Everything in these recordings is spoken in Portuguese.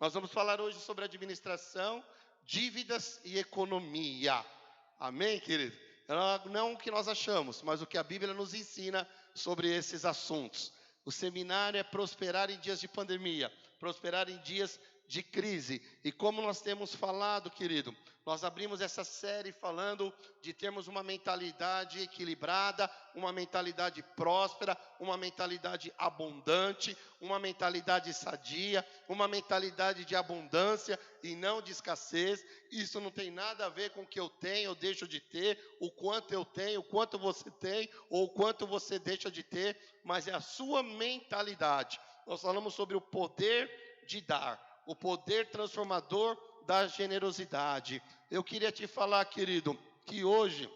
Nós vamos falar hoje sobre administração, dívidas e economia. Amém, querido? Não o que nós achamos, mas o que a Bíblia nos ensina sobre esses assuntos. O seminário é prosperar em dias de pandemia, prosperar em dias de crise. E como nós temos falado, querido, nós abrimos essa série falando de termos uma mentalidade equilibrada, uma mentalidade próspera, uma mentalidade abundante, uma mentalidade sadia, uma mentalidade de abundância e não de escassez. Isso não tem nada a ver com o que eu tenho ou deixo de ter, o quanto eu tenho, o quanto você tem ou o quanto você deixa de ter, mas é a sua mentalidade. Nós falamos sobre o poder de dar, o poder transformador da generosidade. Eu queria te falar, querido, que hoje,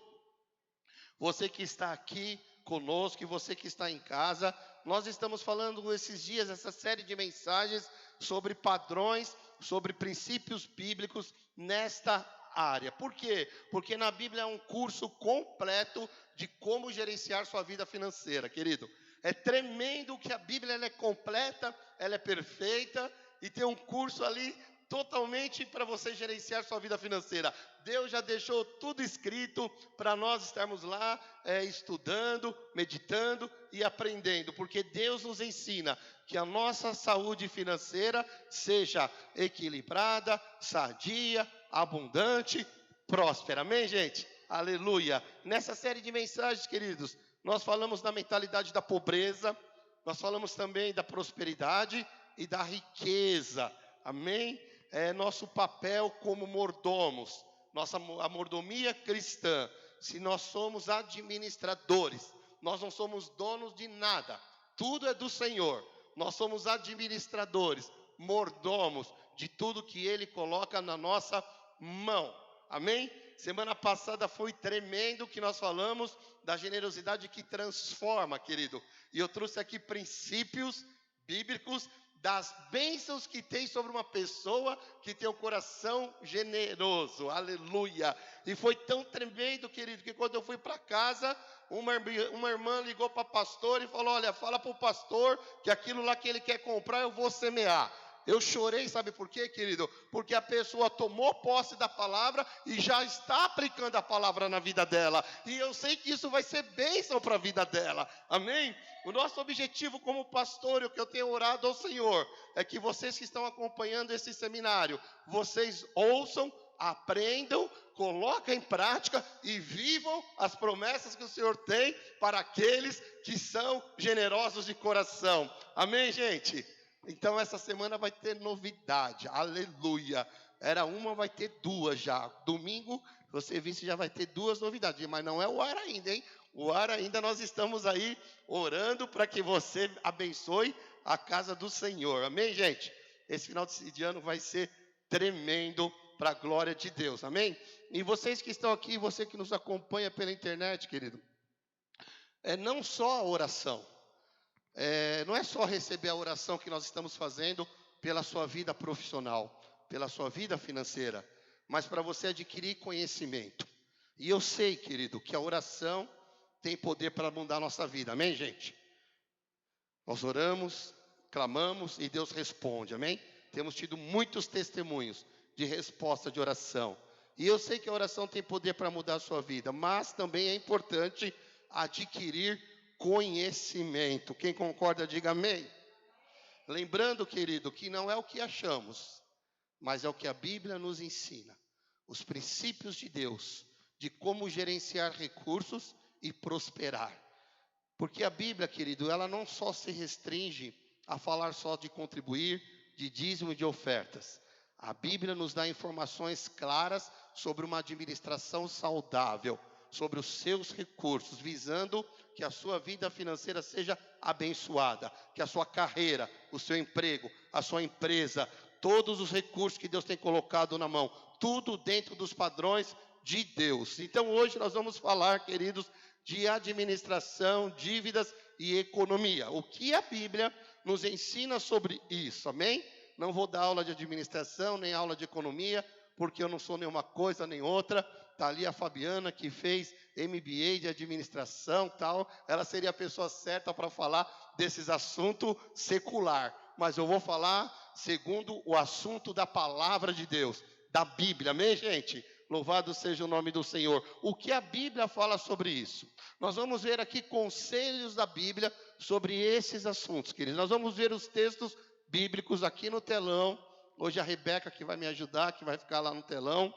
você que está aqui conosco e você que está em casa, nós estamos falando esses dias, essa série de mensagens sobre padrões, sobre princípios bíblicos nesta área. Por quê? Porque na Bíblia é um curso completo de como gerenciar sua vida financeira, querido. É tremendo que a Bíblia ela é completa, ela é perfeita e tem um curso ali totalmente para você gerenciar sua vida financeira. Deus já deixou tudo escrito para nós estarmos lá estudando, meditando e aprendendo, porque Deus nos ensina que a nossa saúde financeira seja equilibrada, sadia, abundante, próspera. Amém, gente? Aleluia! Nessa série de mensagens, queridos, nós falamos da mentalidade da pobreza, nós falamos também da prosperidade e da riqueza. Amém? É nosso papel como mordomos, a mordomia cristã. Se nós somos administradores, nós não somos donos de nada, tudo é do Senhor. Nós somos administradores, mordomos de tudo que Ele coloca na nossa mão. Amém? Semana passada foi tremendo que nós falamos da generosidade que transforma, querido. E eu trouxe aqui princípios bíblicos das bênçãos que tem sobre uma pessoa que tem um coração generoso. Aleluia! E foi tão tremendo, querido, que quando eu fui para casa, uma irmã ligou para o pastor e falou: olha, fala para o pastor que aquilo lá que ele quer comprar eu vou semear. Eu chorei, sabe por quê, querido? Porque a pessoa tomou posse da palavra e já está aplicando a palavra na vida dela. E eu sei que isso vai ser bênção para a vida dela. Amém? O nosso objetivo como pastor, e o que eu tenho orado ao Senhor, é que vocês que estão acompanhando esse seminário, vocês ouçam, aprendam, coloquem em prática e vivam as promessas que o Senhor tem para aqueles que são generosos de coração. Amém, gente? Então essa semana vai ter novidade, aleluia. Era uma, vai ter duas já. Domingo, você visse, já vai ter duas novidades, mas não é o ar ainda, hein? O ar ainda nós estamos aí orando para que você abençoe a casa do Senhor. Amém, gente? Esse final de ano vai ser tremendo para a glória de Deus, amém? E vocês que estão aqui, você que nos acompanha pela internet, querido, não só a oração. Não é só receber a oração que nós estamos fazendo pela sua vida profissional, pela sua vida financeira, mas para você adquirir conhecimento. E eu sei, querido, que a oração tem poder para mudar a nossa vida, amém, gente? Nós oramos, clamamos e Deus responde, amém? Temos tido muitos testemunhos de resposta de oração. E eu sei que a oração tem poder para mudar a sua vida, mas também é importante adquirir conhecimento. Quem concorda, diga amém. Lembrando, querido, que não é o que achamos, mas é o que a Bíblia nos ensina. Os princípios de Deus, de como gerenciar recursos e prosperar. Porque a Bíblia, querido, ela não só se restringe a falar só de contribuir, de dízimo e de ofertas. A Bíblia nos dá informações claras sobre uma administração saudável, sobre os seus recursos, visando que a sua vida financeira seja abençoada, que a sua carreira, o seu emprego, a sua empresa, todos os recursos que Deus tem colocado na mão, tudo dentro dos padrões de Deus. Então hoje nós vamos falar, queridos, de administração, dívidas e economia. O que a Bíblia nos ensina sobre isso, amém? Não vou dar aula de administração, nem aula de economia, porque eu não sou nenhuma coisa nem outra. Está ali a Fabiana, que fez MBA de administração, tal. Ela seria a pessoa certa para falar desses assuntos secular. Mas eu vou falar segundo o assunto da palavra de Deus, da Bíblia. Amém, gente? Louvado seja o nome do Senhor. O que a Bíblia fala sobre isso? Nós vamos ver aqui conselhos da Bíblia sobre esses assuntos, queridos. Nós vamos ver os textos bíblicos aqui no telão. Hoje a Rebeca que vai me ajudar, que vai ficar lá no telão.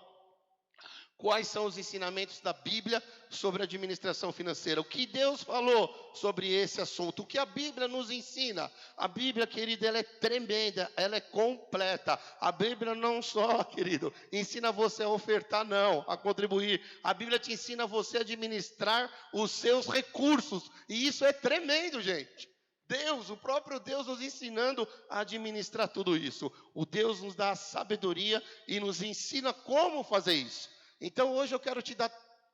Quais são os ensinamentos da Bíblia sobre administração financeira? O que Deus falou sobre esse assunto? O que a Bíblia nos ensina? A Bíblia, querido, ela é tremenda, ela é completa. A Bíblia não só, querido, ensina você a ofertar, não, a contribuir. A Bíblia te ensina você a administrar os seus recursos. E isso é tremendo, gente. Deus, o próprio Deus nos ensinando a administrar tudo isso. O Deus nos dá a sabedoria e nos ensina como fazer isso. Então hoje eu quero te dar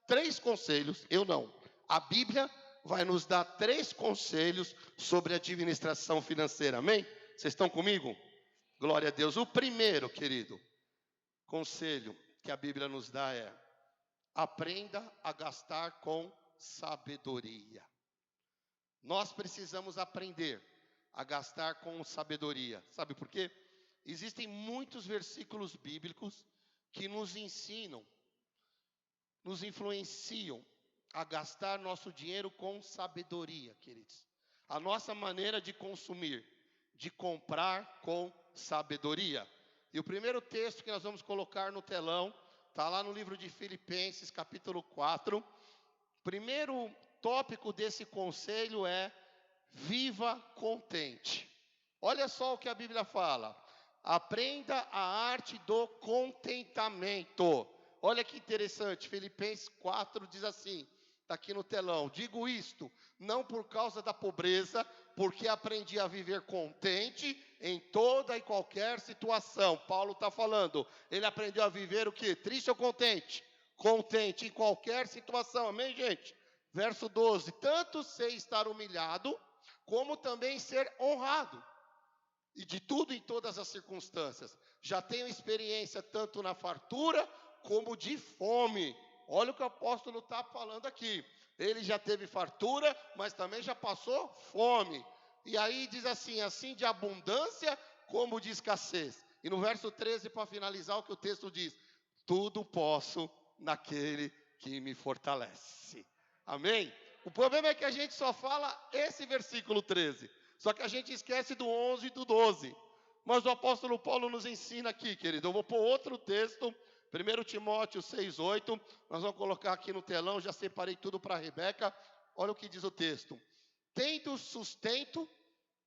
3 conselhos, eu não. A Bíblia vai nos dar 3 conselhos sobre administração financeira, amém? Vocês estão comigo? Glória a Deus. O primeiro, querido, conselho que a Bíblia nos dá é: aprenda a gastar com sabedoria. Nós precisamos aprender a gastar com sabedoria. Sabe por quê? Existem muitos versículos bíblicos que nos ensinam, nos influenciam a gastar nosso dinheiro com sabedoria, queridos. A nossa maneira de consumir, de comprar com sabedoria. E o primeiro texto que nós vamos colocar no telão, está lá no livro de Filipenses, capítulo 4. Primeiro tópico desse conselho é: viva contente. Olha só o que a Bíblia fala. Aprenda a arte do contentamento. Olha que interessante, Filipenses 4 diz assim, está aqui no telão: digo isto, não por causa da pobreza, porque aprendi a viver contente em toda e qualquer situação. Paulo está falando, ele aprendeu a viver o quê? Triste ou contente? Contente em qualquer situação, amém, gente? Verso 12, tanto sei estar humilhado, como também ser honrado. E de tudo em todas as circunstâncias. Já tenho experiência tanto na fartura como de fome. Olha o que o apóstolo está falando aqui. Ele já teve fartura, mas também já passou fome. E aí diz assim, assim de abundância como de escassez. E no verso 13, para finalizar, o que o texto diz: tudo posso naquele que me fortalece. Amém? O problema é que a gente só fala esse versículo 13. Só que a gente esquece do 11 e do 12. Mas o apóstolo Paulo nos ensina aqui, querido. Eu vou pôr outro texto, 1 Timóteo 6,8. Nós vamos colocar aqui no telão, já separei tudo para a Rebeca. Olha o que diz o texto. Tendo sustento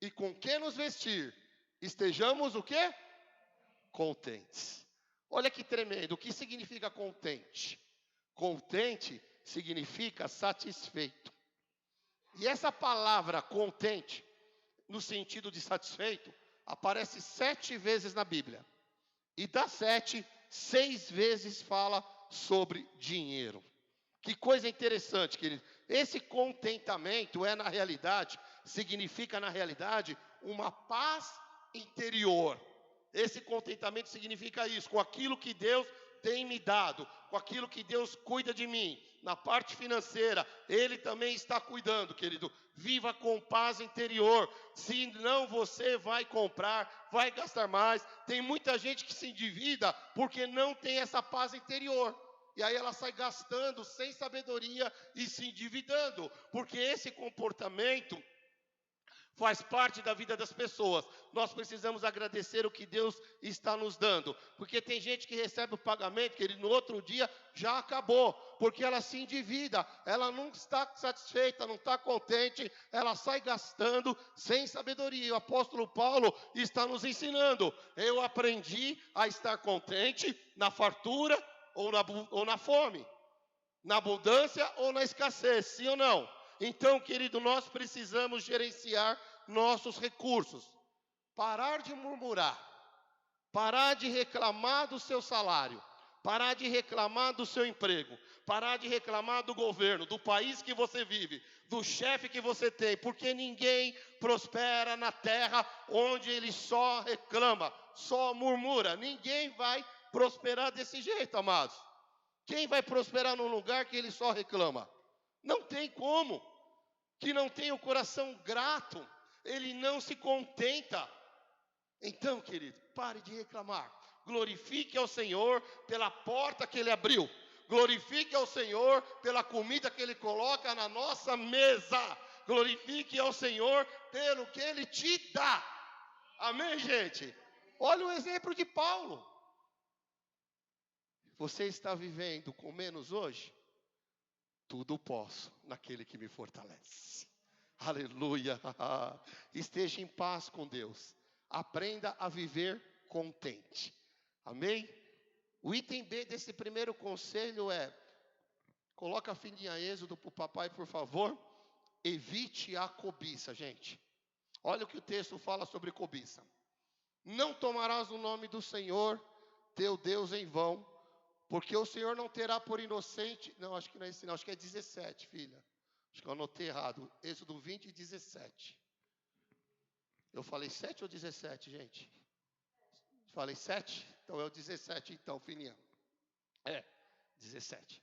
e com que nos vestir, estejamos o quê? Contentes. Olha que tremendo. O que significa contente? Contente significa satisfeito. E essa palavra contente, no sentido de satisfeito, aparece 7 vezes na Bíblia. E das 7, 6 vezes fala sobre dinheiro. Que coisa interessante, querido. Esse contentamento significa na realidade uma paz interior. Esse contentamento significa isso, com aquilo que Deus tem me dado, com aquilo que Deus cuida de mim. Na parte financeira, Ele também está cuidando, querido. Viva com paz interior, senão você vai comprar, vai gastar mais. Tem muita gente que se endivida porque não tem essa paz interior. E aí ela sai gastando sem sabedoria e se endividando, porque esse comportamento faz parte da vida das pessoas. Nós precisamos agradecer o que Deus está nos dando. Porque tem gente que recebe o pagamento, que ele no outro dia já acabou. Porque ela se endivida, ela não está satisfeita, não está contente, ela sai gastando sem sabedoria. E o apóstolo Paulo está nos ensinando. Eu aprendi a estar contente na fartura ou na fome. Na abundância ou na escassez, sim ou não? Então, querido, nós precisamos gerenciar nossos recursos. Parar de murmurar. Parar de reclamar do seu salário. Parar de reclamar do seu emprego. Parar de reclamar do governo, do país que você vive, do chefe que você tem. Porque ninguém prospera na terra onde ele só reclama, só murmura. Ninguém vai prosperar desse jeito, amados. Quem vai prosperar num lugar que ele só reclama? Não tem como. Que não tem o coração grato, ele não se contenta. Então, querido, pare de reclamar. Glorifique ao Senhor pela porta que Ele abriu. Glorifique ao Senhor pela comida que Ele coloca na nossa mesa. Glorifique ao Senhor pelo que Ele te dá. Amém, gente? Olha o exemplo de Paulo. Você está vivendo com menos hoje? Tudo posso naquele que me fortalece. Aleluia. Esteja em paz com Deus. Aprenda a viver contente. Amém? O item B desse primeiro conselho é: coloca a filhinha Êxodo para o papai, por favor. Evite a cobiça, gente. Olha o que o texto fala sobre cobiça. Não tomarás o nome do Senhor, teu Deus, em vão, porque o Senhor não terá por inocente. Não, acho que não é esse, não. Acho que é 17, filha. Acho que eu anotei errado. Êxodo 20, 17. Eu falei 7 ou 17, gente? Falei 7? Então é o 17, então, filhinha. 17.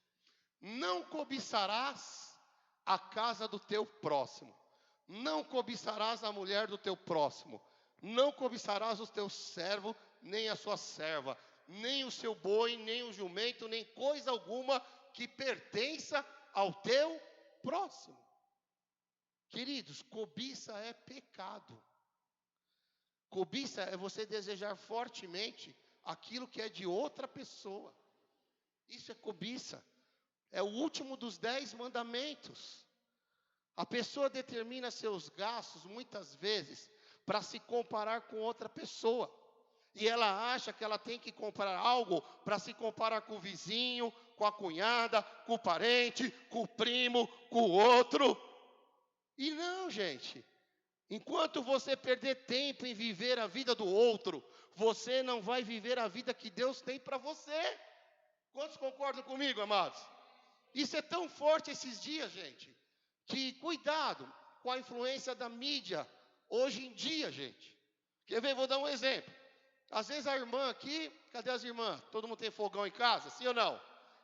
Não cobiçarás a casa do teu próximo. Não cobiçarás a mulher do teu próximo. Não cobiçarás o teu servo, nem a sua serva, nem o seu boi, nem o jumento, nem coisa alguma que pertença ao teu próximo. Queridos, cobiça é pecado. Cobiça é você desejar fortemente aquilo que é de outra pessoa. Isso é cobiça. É o último dos 10 mandamentos. A pessoa determina seus gastos, muitas vezes, para se comparar com outra pessoa. E ela acha que ela tem que comprar algo para se comparar com o vizinho, com a cunhada, com o parente, com o primo, com o outro. E não, gente. Enquanto você perder tempo em viver a vida do outro, você não vai viver a vida que Deus tem para você. Quantos concordam comigo, amados? Isso é tão forte esses dias, gente, que cuidado com a influência da mídia hoje em dia, gente. Quer ver? Vou dar um exemplo. Às vezes a irmã aqui, cadê as irmãs? Todo mundo tem fogão em casa, sim ou não?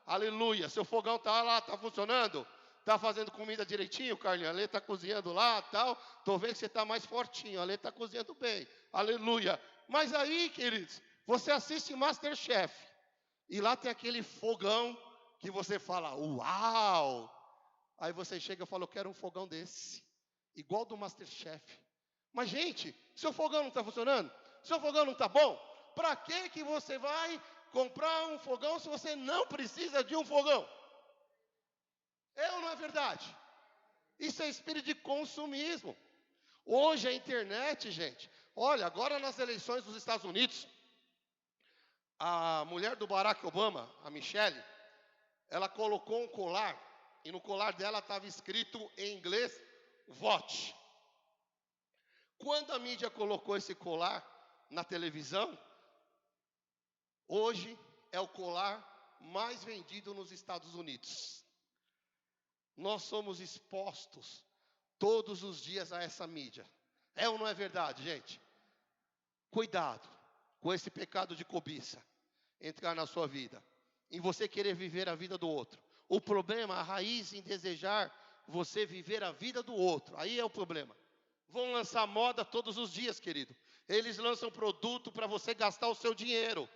Aleluia, seu fogão está lá, está funcionando? Está fazendo comida direitinho, Carlinhos? A Lê está cozinhando lá, tal. Estou vendo que você está mais fortinho, a Lê está cozinhando bem. Aleluia. Mas aí, queridos, você assiste MasterChef. E lá tem aquele fogão que você fala, uau! Aí você chega e fala, eu quero um fogão desse. Igual do MasterChef. Mas, gente, seu fogão não está funcionando? Seu fogão não está bom? Para que você vai comprar um fogão se você não precisa de um fogão? É ou não é verdade? Isso é espírito de consumismo. Hoje a internet, gente, olha, agora nas eleições dos Estados Unidos, a mulher do Barack Obama, a Michelle, ela colocou um colar, e no colar dela estava escrito em inglês, vote. Quando a mídia colocou esse colar na televisão, hoje é o colar mais vendido nos Estados Unidos. Nós somos expostos todos os dias a essa mídia. É ou não é verdade, gente? Cuidado com esse pecado de cobiça entrar na sua vida, em você querer viver a vida do outro. O problema, a raiz em desejar você viver a vida do outro, aí é o problema. Vão lançar moda todos os dias, querido. Eles lançam produto para você gastar o seu dinheiro.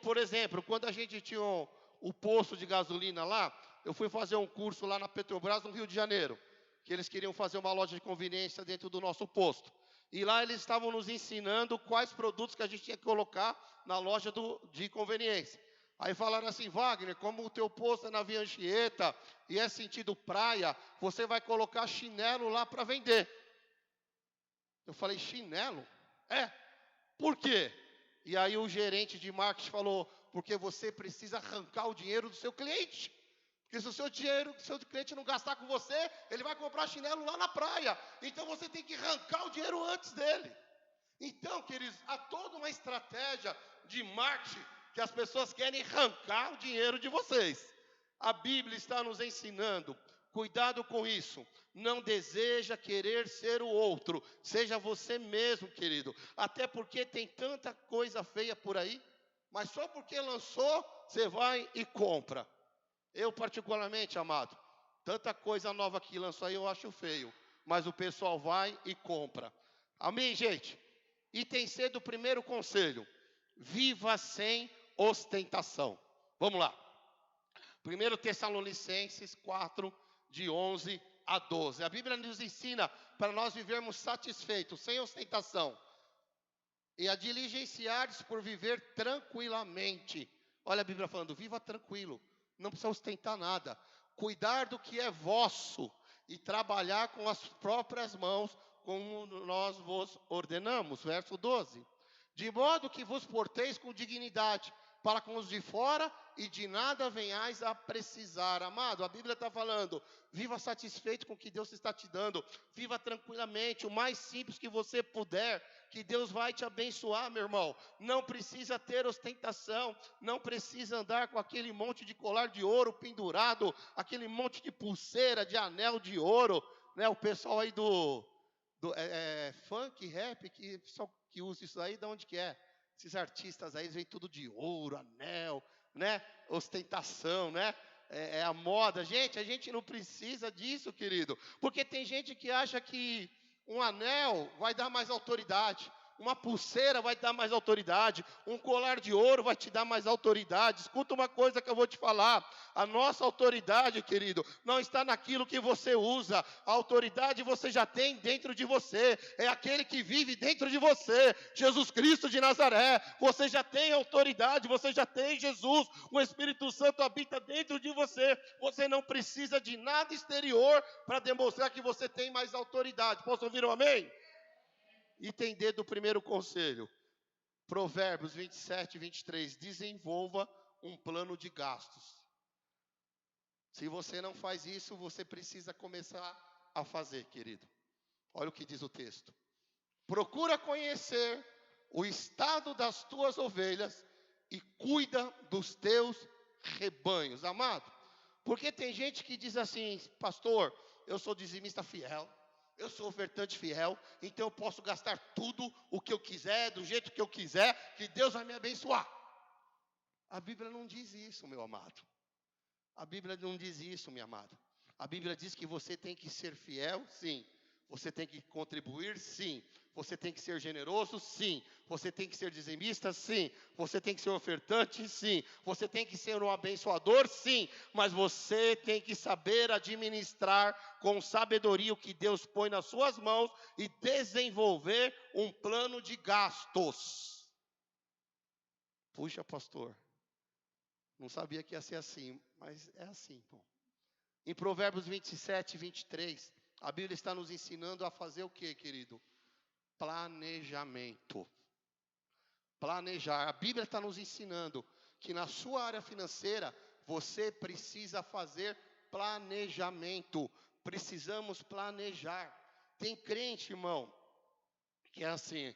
Por exemplo, quando a gente tinha o posto de gasolina lá, eu fui fazer um curso lá na Petrobras, no Rio de Janeiro, que eles queriam fazer uma loja de conveniência dentro do nosso posto. E lá eles estavam nos ensinando quais produtos que a gente tinha que colocar na loja de conveniência. Aí falaram assim, Wagner, como o teu posto é na Via Anchieta e é sentido praia, você vai colocar chinelo lá para vender. Eu falei, chinelo? É. Por quê? E aí o gerente de marketing falou, porque você precisa arrancar o dinheiro do seu cliente. Porque se o seu cliente não gastar com você, ele vai comprar chinelo lá na praia. Então você tem que arrancar o dinheiro antes dele. Então, queridos, há toda uma estratégia de marketing que as pessoas querem arrancar o dinheiro de vocês. A Bíblia está nos ensinando, cuidado com isso. Não deseja querer ser o outro. Seja você mesmo, querido. Até porque tem tanta coisa feia por aí. Mas só porque lançou, você vai e compra. Eu particularmente, amado, tanta coisa nova que lançou aí eu acho feio. Mas o pessoal vai e compra. Amém, gente? Item C do primeiro conselho: viva sem ostentação. Vamos lá. 1 Tessalonicenses 4, de 11 a 12. A Bíblia nos ensina para nós vivermos satisfeitos, sem ostentação. E a diligenciar-se por viver tranquilamente. Olha a Bíblia falando, viva tranquilo. Não precisa ostentar nada. Cuidar do que é vosso e trabalhar com as próprias mãos, como nós vos ordenamos. Verso 12. De modo que vos porteis com dignidade para com os de fora e de nada venhais a precisar. Amado, a Bíblia está falando, viva satisfeito com o que Deus está te dando. Viva tranquilamente, o mais simples que você puder, que Deus vai te abençoar, meu irmão. Não precisa ter ostentação, não precisa andar com aquele monte de colar de ouro pendurado, aquele monte de pulseira, de anel de ouro, né? O pessoal aí do funk, rap, que usa isso aí, de onde que é? Esses artistas aí, eles vêm tudo de ouro, anel, né? Ostentação, né? É a moda. Gente, a gente não precisa disso, querido. Porque tem gente que acha que um anel vai dar mais autoridade. Uma pulseira vai dar mais autoridade. Um colar de ouro vai te dar mais autoridade. Escuta uma coisa que eu vou te falar. A nossa autoridade, querido, não está naquilo que você usa. A autoridade você já tem dentro de você. É aquele que vive dentro de você. Jesus Cristo de Nazaré. Você já tem autoridade. Você já tem Jesus. O Espírito Santo habita dentro de você. Você não precisa de nada exterior para demonstrar que você tem mais autoridade. Posso ouvir um amém? Item D do primeiro conselho, Provérbios 27, 23, desenvolva um plano de gastos. Se você não faz isso, você precisa começar a fazer, querido. Olha o que diz o texto. Procura conhecer o estado das tuas ovelhas e cuida dos teus rebanhos. Amado, porque tem gente que diz assim, pastor, eu sou dizimista fiel. Eu sou ofertante fiel, então eu posso gastar tudo o que eu quiser, do jeito que eu quiser, que Deus vai me abençoar. A Bíblia não diz isso, meu amado. A Bíblia não diz isso, minha amada. A Bíblia diz que você tem que ser fiel, sim. Você tem que contribuir, sim. Você tem que ser generoso, sim. Você tem que ser dizimista, sim. Você tem que ser ofertante, sim. Você tem que ser um abençoador, sim. Mas você tem que saber administrar com sabedoria o que Deus põe nas suas mãos e desenvolver um plano de gastos. Puxa, pastor. Não sabia que ia ser assim, mas é assim, bom. Em Provérbios 27, 23, a Bíblia está nos ensinando a fazer o que, querido? Planejamento. Planejar. A Bíblia está nos ensinando que na sua área financeira, você precisa fazer planejamento. Precisamos planejar. Tem crente, irmão, que é assim,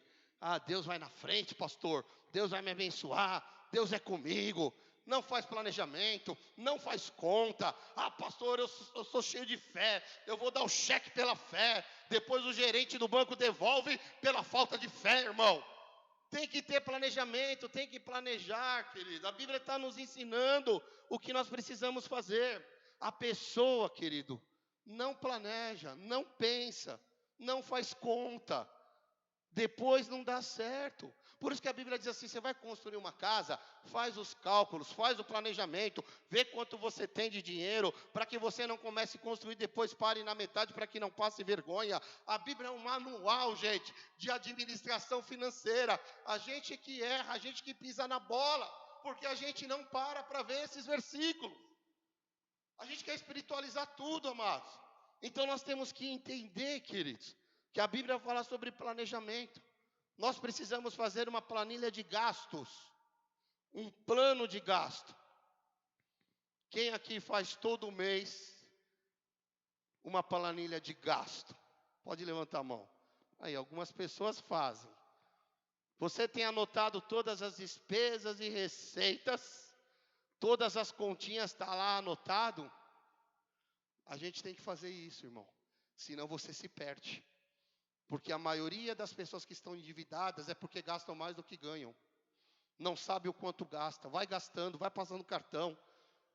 Deus vai na frente, pastor, Deus vai me abençoar, Deus é comigo. Não faz planejamento, não faz conta. Pastor, eu sou cheio de fé, eu vou dar o cheque pela fé. Depois o gerente do banco devolve pela falta de fé, irmão. Tem que ter planejamento, tem que planejar, querido. A Bíblia está nos ensinando o que nós precisamos fazer. A pessoa, querido, não planeja, não pensa, não faz conta. Depois não dá certo. Por isso que a Bíblia diz assim, você vai construir uma casa, faz os cálculos, faz o planejamento, vê quanto você tem de dinheiro, para que você não comece a construir, depois pare na metade, para que não passe vergonha. A Bíblia é um manual, gente, de administração financeira. A gente que erra, a gente que pisa na bola, porque a gente não para ver esses versículos. A gente quer espiritualizar tudo, amados. Então nós temos que entender, queridos, que a Bíblia fala sobre planejamento. Nós precisamos fazer uma planilha de gastos, um plano de gasto. Quem aqui faz todo mês uma planilha de gasto? Pode levantar a mão. Aí, algumas pessoas fazem. Você tem anotado todas as despesas e receitas? Todas as continhas estão lá anotado? A gente tem que fazer isso, irmão. Senão você se perde. Porque a maioria das pessoas que estão endividadas é porque gastam mais do que ganham. Não sabe o quanto gasta. Vai gastando, vai passando cartão.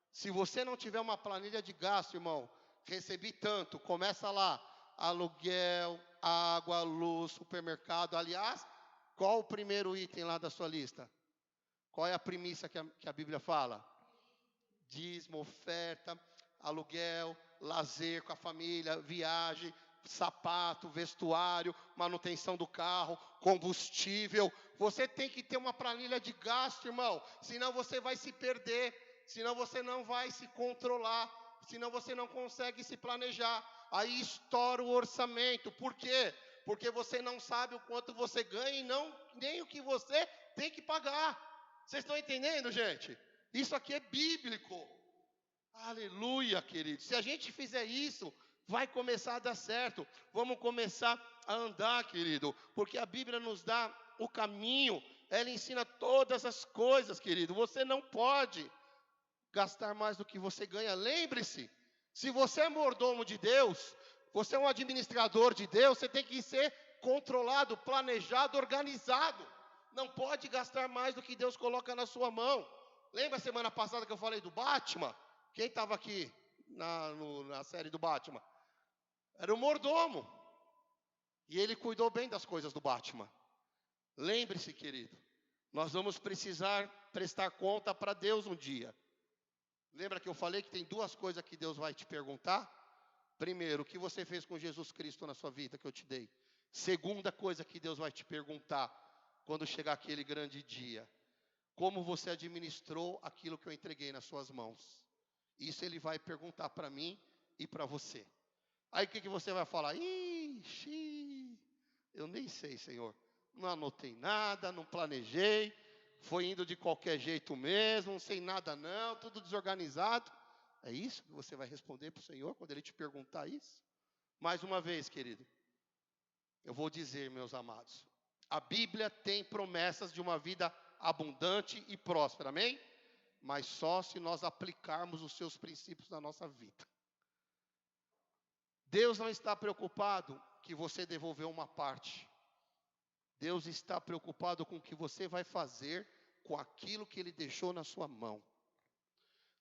Se você não tiver uma planilha de gasto, irmão, recebi tanto, começa lá. Aluguel, água, luz, supermercado. Aliás, Qual o primeiro item lá da sua lista? Qual é a premissa que a Bíblia fala? Dízimo, oferta, aluguel, lazer com a família, viagem, sapato, vestuário, manutenção do carro, combustível. Você tem que ter uma planilha de gasto, irmão. Senão você vai se perder. Senão você não vai se controlar. Senão você não consegue se planejar. Aí estoura o orçamento. Por quê? Porque você não sabe o quanto você ganha e nem o que você tem que pagar. Vocês estão entendendo, gente? Isso aqui é bíblico. Aleluia, querido. Se a gente fizer isso, vai começar a dar certo. Vamos começar a andar, querido. Porque a Bíblia nos dá o caminho. Ela ensina todas as coisas, querido. Você não pode gastar mais do que você ganha. Lembre-se, se você é mordomo de Deus, você é um administrador de Deus, você tem que ser controlado, planejado, organizado. Não pode gastar mais do que Deus coloca na sua mão. Lembra a semana passada que eu falei do Batman? Quem estava aqui na série do Batman? Era o mordomo. E ele cuidou bem das coisas do Batman. Lembre-se, querido, nós vamos precisar prestar conta para Deus um dia. Lembra que eu falei que tem duas coisas que Deus vai te perguntar? Primeiro, o que você fez com Jesus Cristo na sua vida que eu te dei? Segunda coisa que Deus vai te perguntar quando chegar aquele grande dia: como você administrou aquilo que eu entreguei nas suas mãos? Isso Ele vai perguntar para mim e para você. Aí o que você vai falar? Ixi, eu nem sei, Senhor. Não anotei nada, não planejei. Foi indo de qualquer jeito mesmo, não sei nada não, tudo desorganizado. É isso que você vai responder para o Senhor quando Ele te perguntar isso? Mais uma vez, querido, eu vou dizer, meus amados, a Bíblia tem promessas de uma vida abundante e próspera, amém? Mas só se nós aplicarmos os seus princípios na nossa vida. Deus não está preocupado que você devolveu uma parte. Deus está preocupado com o que você vai fazer com aquilo que Ele deixou na sua mão.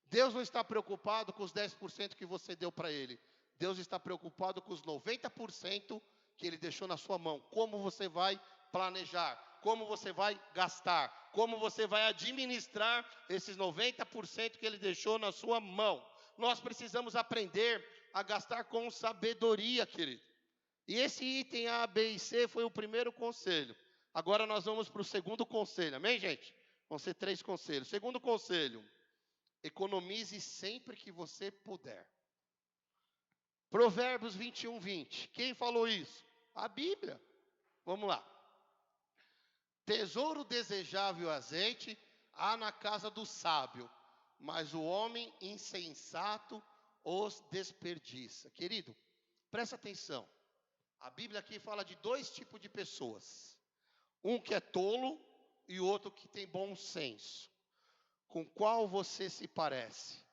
Deus não está preocupado com os 10% que você deu para Ele. Deus está preocupado com os 90% que Ele deixou na sua mão. Como você vai planejar, como você vai gastar, como você vai administrar esses 90% que Ele deixou na sua mão. Nós precisamos aprender a gastar com sabedoria, querido. E esse item A, B e C foi o primeiro conselho. Agora nós vamos para o segundo conselho, amém, gente? Vão ser 3 conselhos. Segundo conselho: economize sempre que você puder. Provérbios 21, 20. Quem falou isso? A Bíblia. Vamos lá. Tesouro desejável e azeite há na casa do sábio, mas o homem insensato os desperdiça. Querido, presta atenção. A Bíblia aqui fala de 2 tipos de pessoas. Um que é tolo e outro que tem bom senso. Com qual você se parece?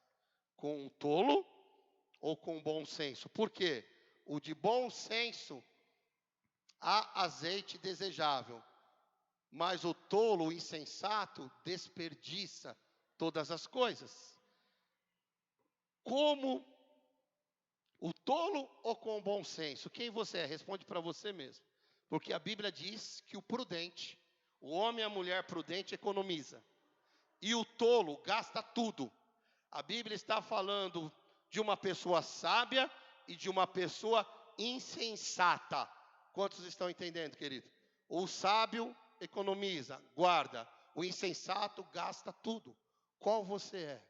Com um tolo ou com bom senso? Por quê? O de bom senso há azeite desejável, mas o tolo, o insensato, desperdiça todas as coisas. Como o tolo ou com bom senso? Quem você é? Responde para você mesmo. Porque a Bíblia diz que o prudente, o homem e a mulher prudente economiza. E o tolo gasta tudo. A Bíblia está falando de uma pessoa sábia e de uma pessoa insensata. Quantos estão entendendo, querido? O sábio economiza, guarda. O insensato gasta tudo. Qual você é?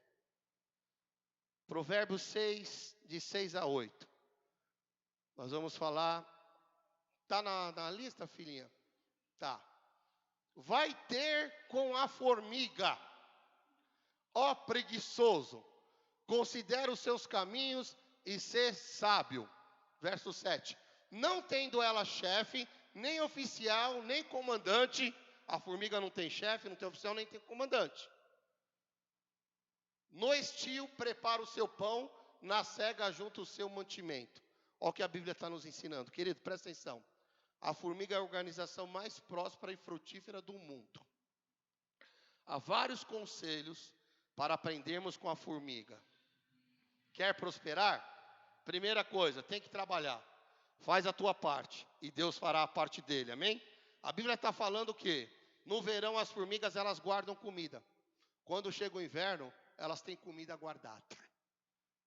Provérbios 6, de 6 a 8. Nós vamos falar. Está na lista, filhinha? Tá. Vai ter com a formiga, ó preguiçoso, considera os seus caminhos e ser sábio. Verso 7. Não tendo ela chefe, nem oficial, nem comandante. A formiga não tem chefe, não tem oficial, nem tem comandante. No estio prepara o seu pão, na cega junta o seu mantimento. Olha o que a Bíblia está nos ensinando. Querido, presta atenção. A formiga é a organização mais próspera e frutífera do mundo. Há vários conselhos para aprendermos com a formiga. Quer prosperar? Primeira coisa, tem que trabalhar. Faz a tua parte e Deus fará a parte dele, amém? A Bíblia está falando o quê? No verão as formigas elas guardam comida. Quando chega o inverno, elas têm comida guardada.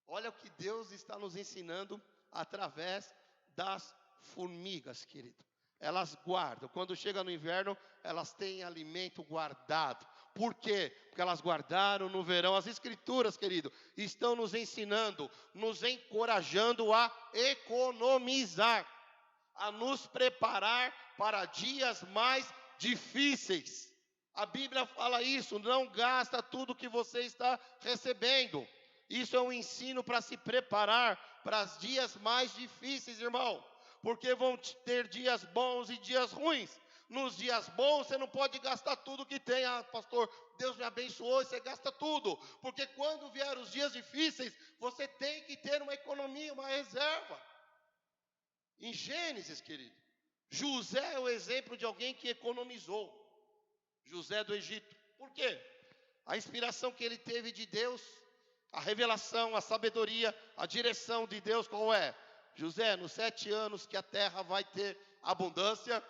Olha o que Deus está nos ensinando através das formigas, querido. Elas guardam. Quando chega no inverno, elas têm alimento guardado. Por quê? Porque elas guardaram no verão. As escrituras, querido, estão nos ensinando, nos encorajando a economizar, a nos preparar para dias mais difíceis. A Bíblia fala isso, não gasta tudo que você está recebendo. Isso é um ensino para se preparar para os dias mais difíceis, irmão. Porque vão ter dias bons e dias ruins. Nos dias bons você não pode gastar tudo que tem. Ah, pastor, Deus me abençoou e você gasta tudo. Porque quando vier os dias difíceis, você tem que ter uma economia, uma reserva. Em Gênesis, querido, José é o exemplo de alguém que economizou. José do Egito. Por quê? A inspiração que ele teve de Deus, a revelação, a sabedoria, a direção de Deus, qual é? José, nos 7 anos que a terra vai ter abundância,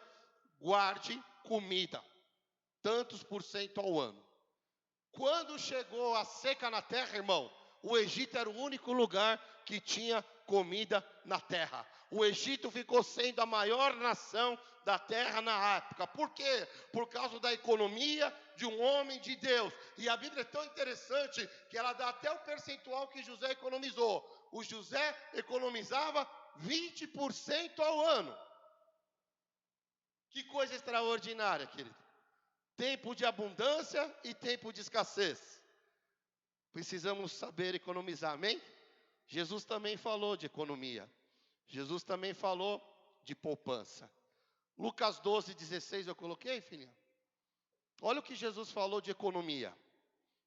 guarde comida, tantos por cento ao ano. Quando chegou a seca na terra, irmão, o Egito era o único lugar que tinha comida na terra. O Egito ficou sendo a maior nação da terra na época. Por quê? Por causa da economia de um homem de Deus. E a Bíblia é tão interessante que ela dá até o percentual que José economizou. O José economizava 20% ao ano. Que coisa extraordinária, querido. Tempo de abundância e tempo de escassez. Precisamos saber economizar, amém? Jesus também falou de economia. Jesus também falou de poupança. Lucas 12:16 eu coloquei, filha? Olha o que Jesus falou de economia.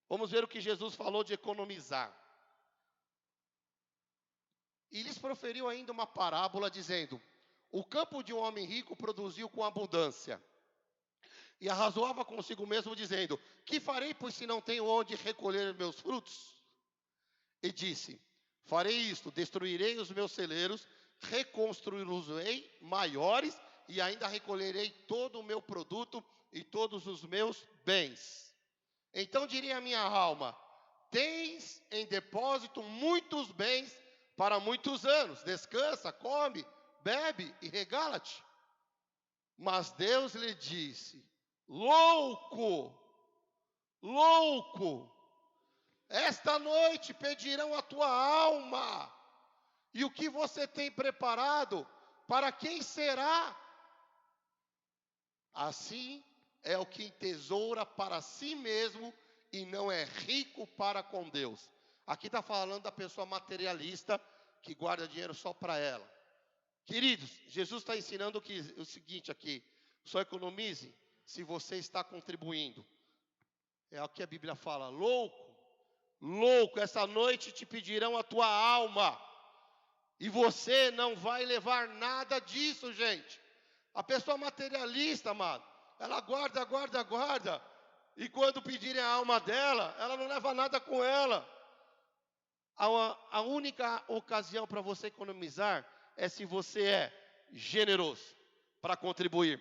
Vamos ver o que Jesus falou de economizar. E lhes proferiu ainda uma parábola dizendo: o campo de um homem rico produziu com abundância. E arrazoava consigo mesmo dizendo: que farei, pois se não tenho onde recolher meus frutos? E disse: farei isto, destruirei os meus celeiros, reconstruí-los-ei maiores, e ainda recolherei todo o meu produto e todos os meus bens. Então diria a minha alma: tens em depósito muitos bens para muitos anos, descansa, come, bebe e regala-te. Mas Deus lhe disse: louco, louco, esta noite pedirão a tua alma, e o que você tem preparado, para quem será? Assim é o que entesoura para si mesmo e não é rico para com Deus. Aqui está falando da pessoa materialista que guarda dinheiro só para ela. Queridos, Jesus está ensinando o seguinte aqui: só economize se você está contribuindo. É o que a Bíblia fala: louco, louco, essa noite te pedirão a tua alma, e você não vai levar nada disso, gente. A pessoa materialista, amado, ela guarda, guarda, guarda, e quando pedirem a alma dela, ela não leva nada com ela. A única ocasião para você economizar é se você é generoso para contribuir.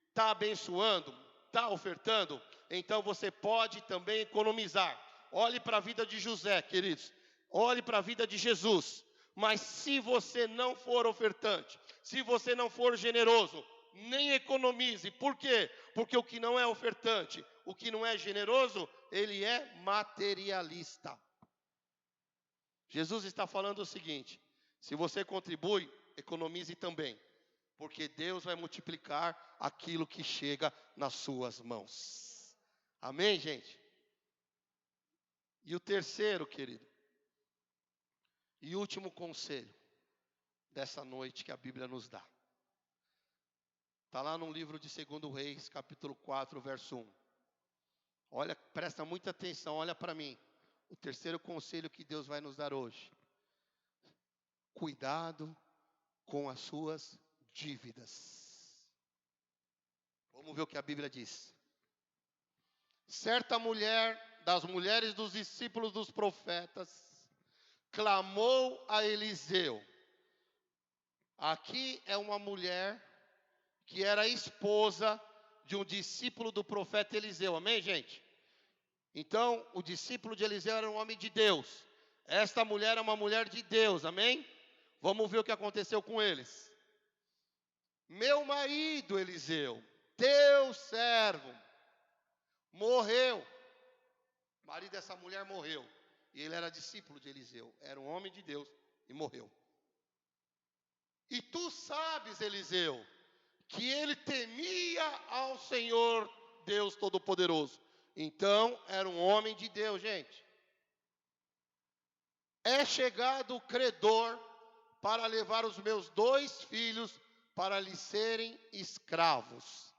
Está abençoando, está ofertando, então você pode também economizar. Olhe para a vida de José, queridos. Olhe para a vida de Jesus. Mas se você não for ofertante, se você não for generoso, nem economize. Por quê? Porque o que não é ofertante, o que não é generoso, ele é materialista. Jesus está falando o seguinte: se você contribui, economize também, porque Deus vai multiplicar aquilo que chega nas suas mãos. Amém, gente? E o terceiro, querido, e último conselho dessa noite que a Bíblia nos dá. Está lá no livro de 2 Reis, capítulo 4, verso 1. Olha, presta muita atenção, olha para mim. O terceiro conselho que Deus vai nos dar hoje: cuidado com as suas dívidas. Vamos ver o que a Bíblia diz. Certa mulher, das mulheres dos discípulos dos profetas, clamou a Eliseu. Aqui é uma mulher que era esposa de um discípulo do profeta Eliseu. Amém, gente? Então, o discípulo de Eliseu era um homem de Deus. Esta mulher é uma mulher de Deus, amém? Vamos ver o que aconteceu com eles. Meu marido, Eliseu, teu servo, morreu. O marido dessa mulher morreu. E ele era discípulo de Eliseu. Era um homem de Deus e morreu. E tu sabes, Eliseu, que ele temia ao Senhor Deus Todo-Poderoso. Então, era um homem de Deus, gente. É chegado o credor para levar os meus 2 filhos para lhe serem escravos.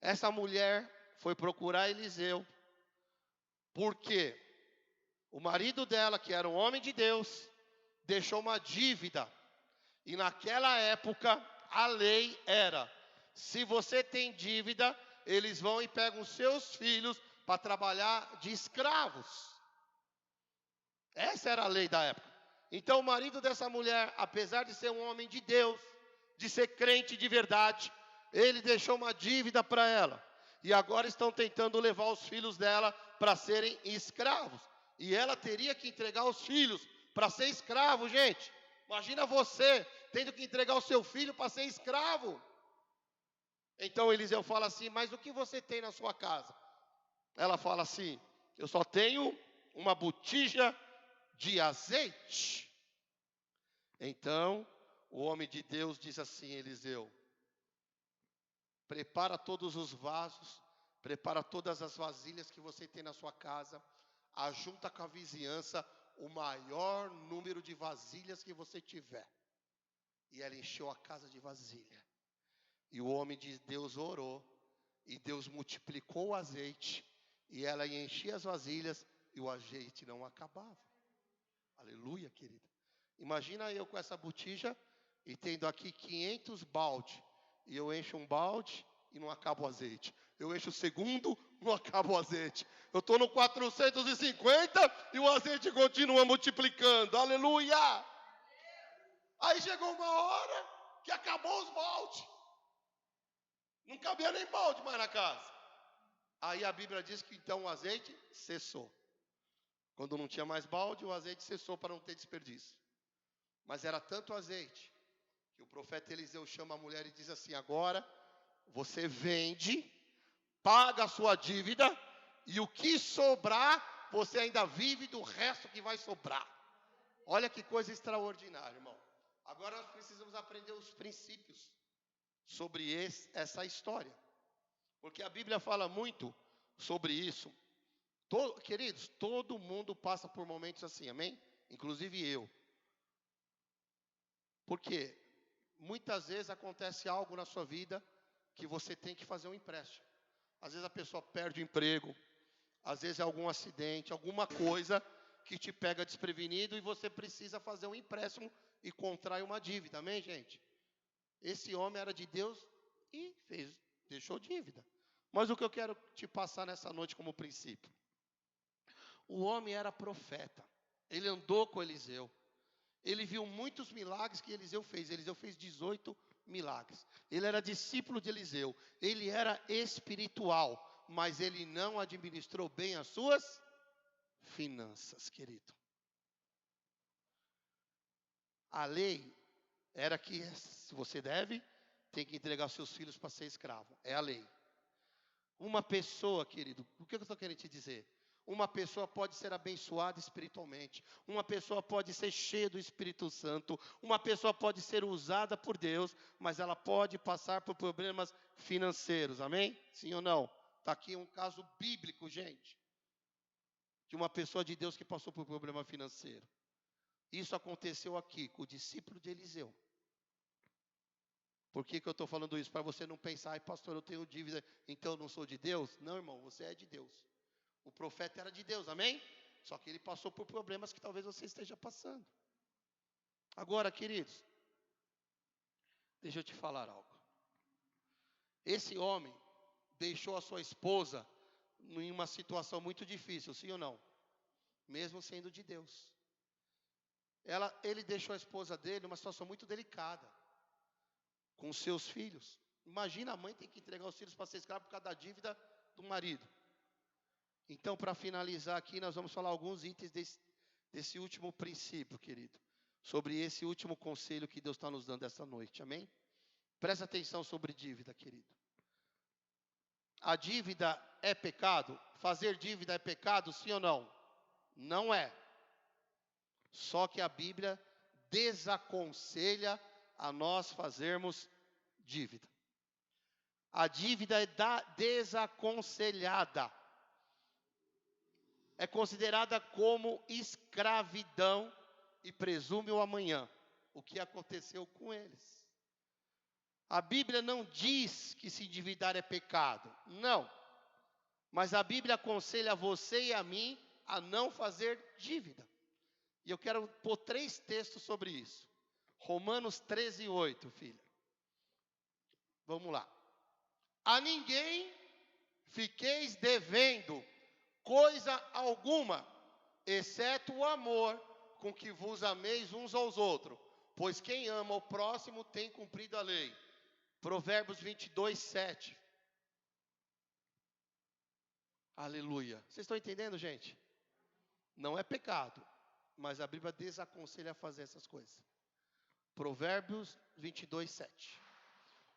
Essa mulher foi procurar Eliseu, porque o marido dela, que era um homem de Deus, deixou uma dívida. E naquela época, a lei era, se você tem dívida, eles vão e pegam os seus filhos para trabalhar de escravos. Essa era a lei da época. Então o marido dessa mulher, apesar de ser um homem de Deus, de ser crente de verdade, ele deixou uma dívida para ela. E agora estão tentando levar os filhos dela para serem escravos. E ela teria que entregar os filhos para ser escravo, gente. Imagina você tendo que entregar o seu filho para ser escravo. Então Eliseu fala assim, mas o que você tem na sua casa? Ela fala assim, eu só tenho uma botija de azeite. Então, o homem de Deus diz assim, Eliseu, prepara todos os vasos, prepara todas as vasilhas que você tem na sua casa, ajunta com a vizinhança o maior número de vasilhas que você tiver. E ela encheu a casa de vasilha. E o homem de Deus orou, e Deus multiplicou o azeite, e ela enchia as vasilhas, e o azeite não acabava. Aleluia, querida. Imagina eu com essa botija, e tendo aqui 500 balde, e eu encho um balde, e não acaba o azeite. Eu encho o segundo, não acaba o azeite. Eu estou no 450, e o azeite continua multiplicando. Aleluia! Aí chegou uma hora, que acabou os baldes. Não cabia nem balde mais na casa. Aí a Bíblia diz que então o azeite cessou. Quando não tinha mais balde, o azeite cessou para não ter desperdício. Mas era tanto azeite, que o profeta Eliseu chama a mulher e diz assim, agora você vende, paga a sua dívida, e o que sobrar, você ainda vive do resto que vai sobrar. Olha que coisa extraordinária, irmão. Agora nós precisamos aprender os princípios sobre essa história. Porque a Bíblia fala muito sobre isso. Queridos, todo mundo passa por momentos assim, amém? Inclusive eu. Porque muitas vezes acontece algo na sua vida que você tem que fazer um empréstimo. Às vezes a pessoa perde o emprego, às vezes é algum acidente, alguma coisa que te pega desprevenido e você precisa fazer um empréstimo e contrai uma dívida, amém, gente? Esse homem era de Deus e deixou dívida. Mas o que eu quero te passar nessa noite como princípio? O homem era profeta. Ele andou com Eliseu. Ele viu muitos milagres que Eliseu fez. Eliseu fez 18 milagres. Ele era discípulo de Eliseu. Ele era espiritual, mas ele não administrou bem as suas finanças, querido. A lei era que se você tem que entregar seus filhos para ser escravo. É a lei. Uma pessoa, querido, o que eu estou querendo te dizer? Uma pessoa pode ser abençoada espiritualmente. Uma pessoa pode ser cheia do Espírito Santo. Uma pessoa pode ser usada por Deus, mas ela pode passar por problemas financeiros. Amém? Sim ou não? Está aqui um caso bíblico, gente. De uma pessoa de Deus que passou por problema financeiro. Isso aconteceu aqui com o discípulo de Eliseu. Por que eu estou falando isso? Para você não pensar, ai pastor, eu tenho dívida, então eu não sou de Deus? Não, irmão, você é de Deus. O profeta era de Deus, amém? Só que ele passou por problemas que talvez você esteja passando. Agora, queridos, deixa eu te falar algo. Esse homem deixou a sua esposa em uma situação muito difícil, sim ou não? Mesmo sendo de Deus. Ele deixou a esposa dele numa situação muito delicada, com seus filhos. Imagina a mãe ter que entregar os filhos para ser escravo por causa da dívida do marido. Então, para finalizar aqui, nós vamos falar alguns itens desse último princípio, querido. Sobre esse último conselho que Deus está nos dando essa noite, amém? Presta atenção sobre dívida, querido. A dívida é pecado? Fazer dívida é pecado, sim ou não? Não é. Só que a Bíblia desaconselha a nós fazermos dívida. A dívida é desaconselhada. É considerada como escravidão e presume o amanhã, o que aconteceu com eles. A Bíblia não diz que se endividar é pecado, não. Mas a Bíblia aconselha você e a mim a não fazer dívida. E eu quero pôr 3 textos sobre isso. Romanos 13:8, filha. Vamos lá. A ninguém fiqueis devendo coisa alguma, exceto o amor com que vos ameis uns aos outros. Pois quem ama o próximo tem cumprido a lei. Provérbios 22:7. Aleluia. Vocês estão entendendo, gente? Não é pecado, mas a Bíblia desaconselha a fazer essas coisas. Provérbios 22:7.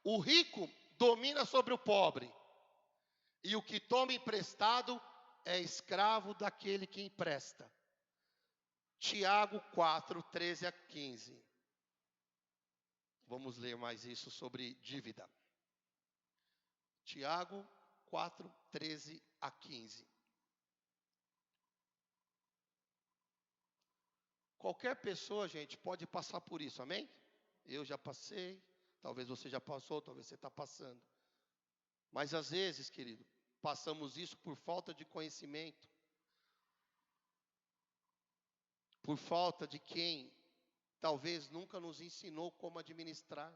O rico domina sobre o pobre, e o que toma emprestado é escravo daquele que empresta. Tiago 4:13-15. Vamos ler mais isso sobre dívida. Tiago 4:13-15. Qualquer pessoa, gente, pode passar por isso, amém? Eu já passei, talvez você já passou, talvez você está passando. Mas às vezes, querido, passamos isso por falta de conhecimento. Por falta de quem talvez nunca nos ensinou como administrar.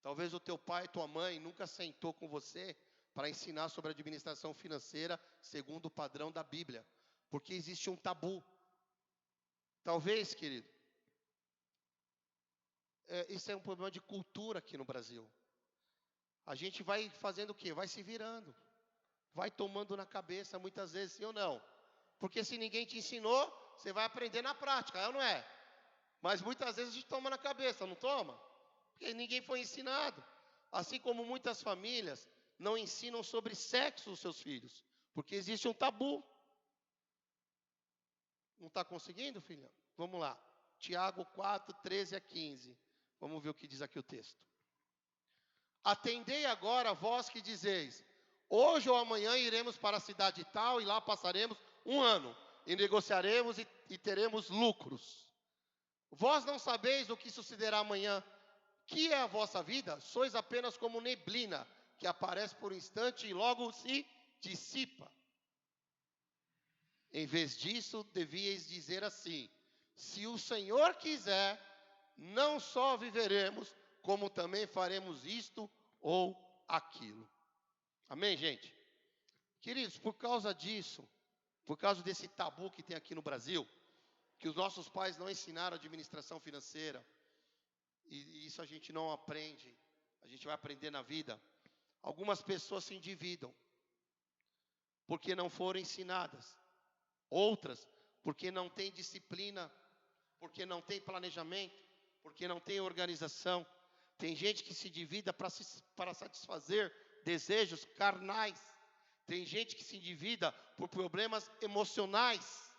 Talvez o teu pai e tua mãe nunca sentou com você para ensinar sobre administração financeira segundo o padrão da Bíblia. Porque existe um tabu. Talvez, querido, isso é um problema de cultura aqui no Brasil. A gente vai fazendo o quê? Vai se virando. Vai tomando na cabeça muitas vezes, sim ou não? Porque se ninguém te ensinou, você vai aprender na prática, é ou não é? Mas muitas vezes a gente toma na cabeça, não toma? Porque ninguém foi ensinado. Assim como muitas famílias não ensinam sobre sexo os seus filhos. Porque existe um tabu. Não está conseguindo, filha? Vamos lá. Tiago 4:13-15. Vamos ver o que diz aqui o texto. Atendei agora, vós que dizeis: hoje ou amanhã iremos para a cidade tal, e lá passaremos um ano, e negociaremos e teremos lucros. Vós não sabeis o que sucederá amanhã. Que é a vossa vida? Sois apenas como neblina, que aparece por um instante e logo se dissipa. Em vez disso, devíeis dizer assim: se o Senhor quiser, não só viveremos, como também faremos isto ou aquilo. Amém, gente? Queridos, por causa disso, por causa desse tabu que tem aqui no Brasil, que os nossos pais não ensinaram administração financeira, e isso a gente não aprende, a gente vai aprender na vida. Algumas pessoas se endividam, porque não foram ensinadas. Outras, porque não têm disciplina, porque não tem planejamento, porque não tem organização. Tem gente que se endivida para satisfazer desejos carnais. Tem gente que se endivida por problemas emocionais.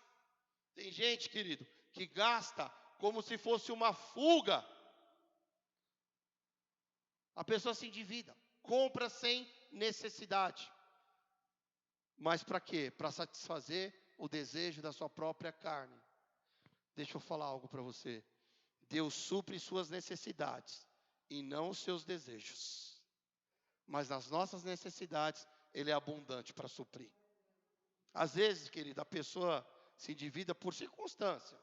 Tem gente, querido, que gasta como se fosse uma fuga. A pessoa se endivida, compra sem necessidade. Mas para quê? Para satisfazer o desejo da sua própria carne. Deixa eu falar algo para você. Deus supre suas necessidades e não os seus desejos. Mas nas nossas necessidades, Ele é abundante para suprir. Às vezes, querido, a pessoa se endivida por circunstância.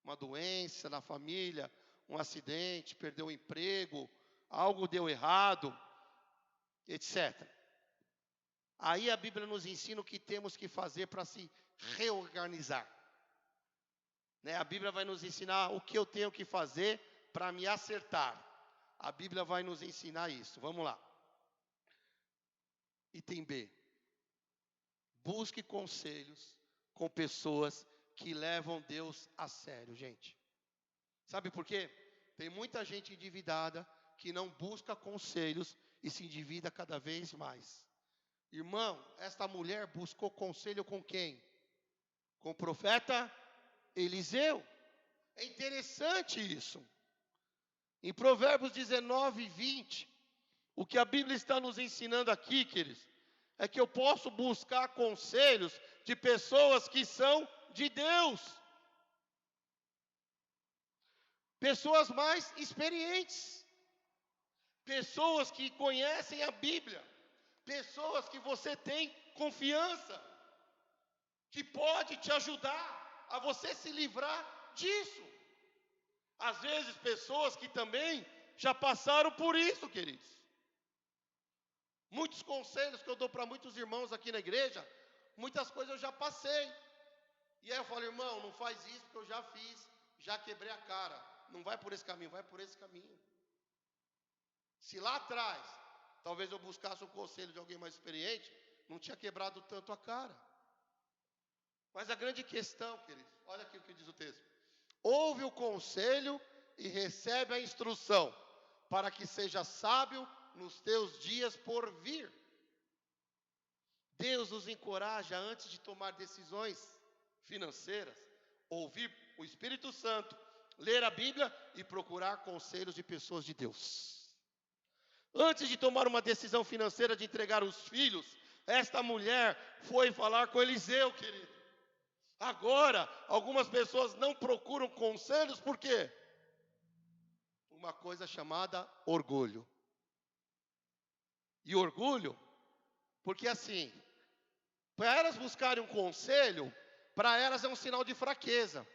Uma doença na família, um acidente, perdeu o emprego, algo deu errado, etc. Aí a Bíblia nos ensina o que temos que fazer para se reorganizar. A Bíblia vai nos ensinar o que eu tenho que fazer para me acertar. A Bíblia vai nos ensinar isso. Vamos lá. Item B. Busque conselhos com pessoas que levam Deus a sério, gente. Sabe por quê? Tem muita gente endividada que não busca conselhos e se endivida cada vez mais. Irmão, esta mulher buscou conselho com quem? Com o profeta Eliseu. É interessante isso. Em Provérbios 19, 20, o que a Bíblia está nos ensinando aqui, queridos, é que eu posso buscar conselhos de pessoas que são de Deus. Pessoas mais experientes. Pessoas que conhecem a Bíblia. Pessoas que você tem confiança. Que pode te ajudar a você se livrar disso. Às vezes pessoas que também já passaram por isso, queridos. Muitos conselhos que eu dou para muitos irmãos aqui na igreja, muitas coisas eu já passei. E aí eu falo, irmão, não faz isso porque eu já fiz, já quebrei a cara. Não vai por esse caminho, vai por esse caminho. Se lá atrás, talvez eu buscasse o conselho de alguém mais experiente, não tinha quebrado tanto a cara. Mas a grande questão, queridos, olha aqui o que diz o texto. Ouve o conselho e recebe a instrução, para que seja sábio nos teus dias por vir. Deus nos encoraja antes de tomar decisões financeiras, ouvir o Espírito Santo, ler a Bíblia e procurar conselhos de pessoas de Deus. Antes de tomar uma decisão financeira de entregar os filhos, esta mulher foi falar com Eliseu, querido. Agora, algumas pessoas não procuram conselhos, por quê? Uma coisa chamada orgulho. E orgulho, porque assim, para elas buscarem um conselho, para elas é um sinal de fraqueza.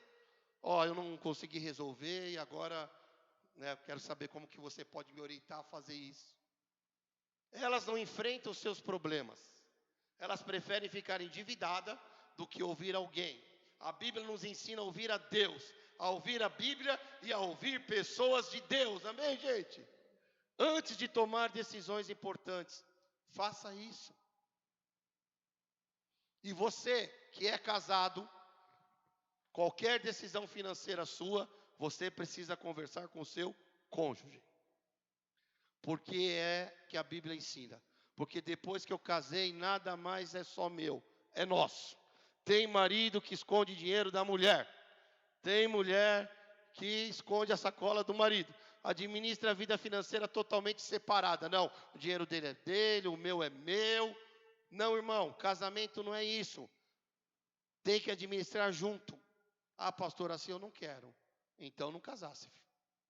Eu não consegui resolver e agora, quero saber como que você pode me orientar a fazer isso. Elas não enfrentam os seus problemas. Elas preferem ficar endividadas do que ouvir alguém. A Bíblia nos ensina a ouvir a Deus, a ouvir a Bíblia e a ouvir pessoas de Deus. Amém, gente? Antes de tomar decisões importantes, faça isso. E você que é casado, qualquer decisão financeira sua, você precisa conversar com o seu cônjuge. Porque é que a Bíblia ensina. Porque depois que eu casei, nada mais é só meu, é nosso. Tem marido que esconde dinheiro da mulher. Tem mulher que esconde a sacola do marido. Administra a vida financeira totalmente separada. Não, o dinheiro dele é dele, o meu é meu. Não, irmão, casamento não é isso. Tem que administrar junto. Ah, pastor, assim eu não quero. Então não casasse,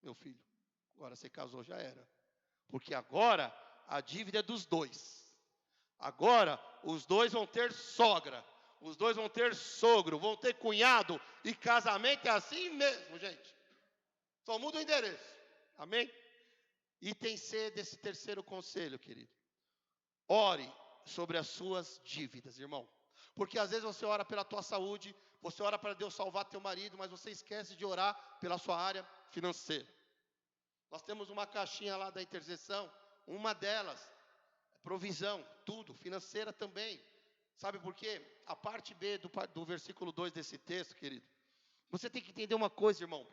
meu filho. Agora você casou, já era. Porque agora a dívida é dos dois. Agora os dois vão ter sogra. Os dois vão ter sogro, vão ter cunhado. E casamento é assim mesmo, gente. Só muda o endereço. Amém? Item C desse terceiro conselho, querido. Ore sobre as suas dívidas, irmão. Porque às vezes você ora pela tua saúde, você ora para Deus salvar teu marido, mas você esquece de orar pela sua área financeira. Nós temos uma caixinha lá da intercessão, uma delas, provisão, tudo, financeira também. Sabe por quê? A parte B do versículo 2 desse texto, querido. Você tem que entender uma coisa, irmão.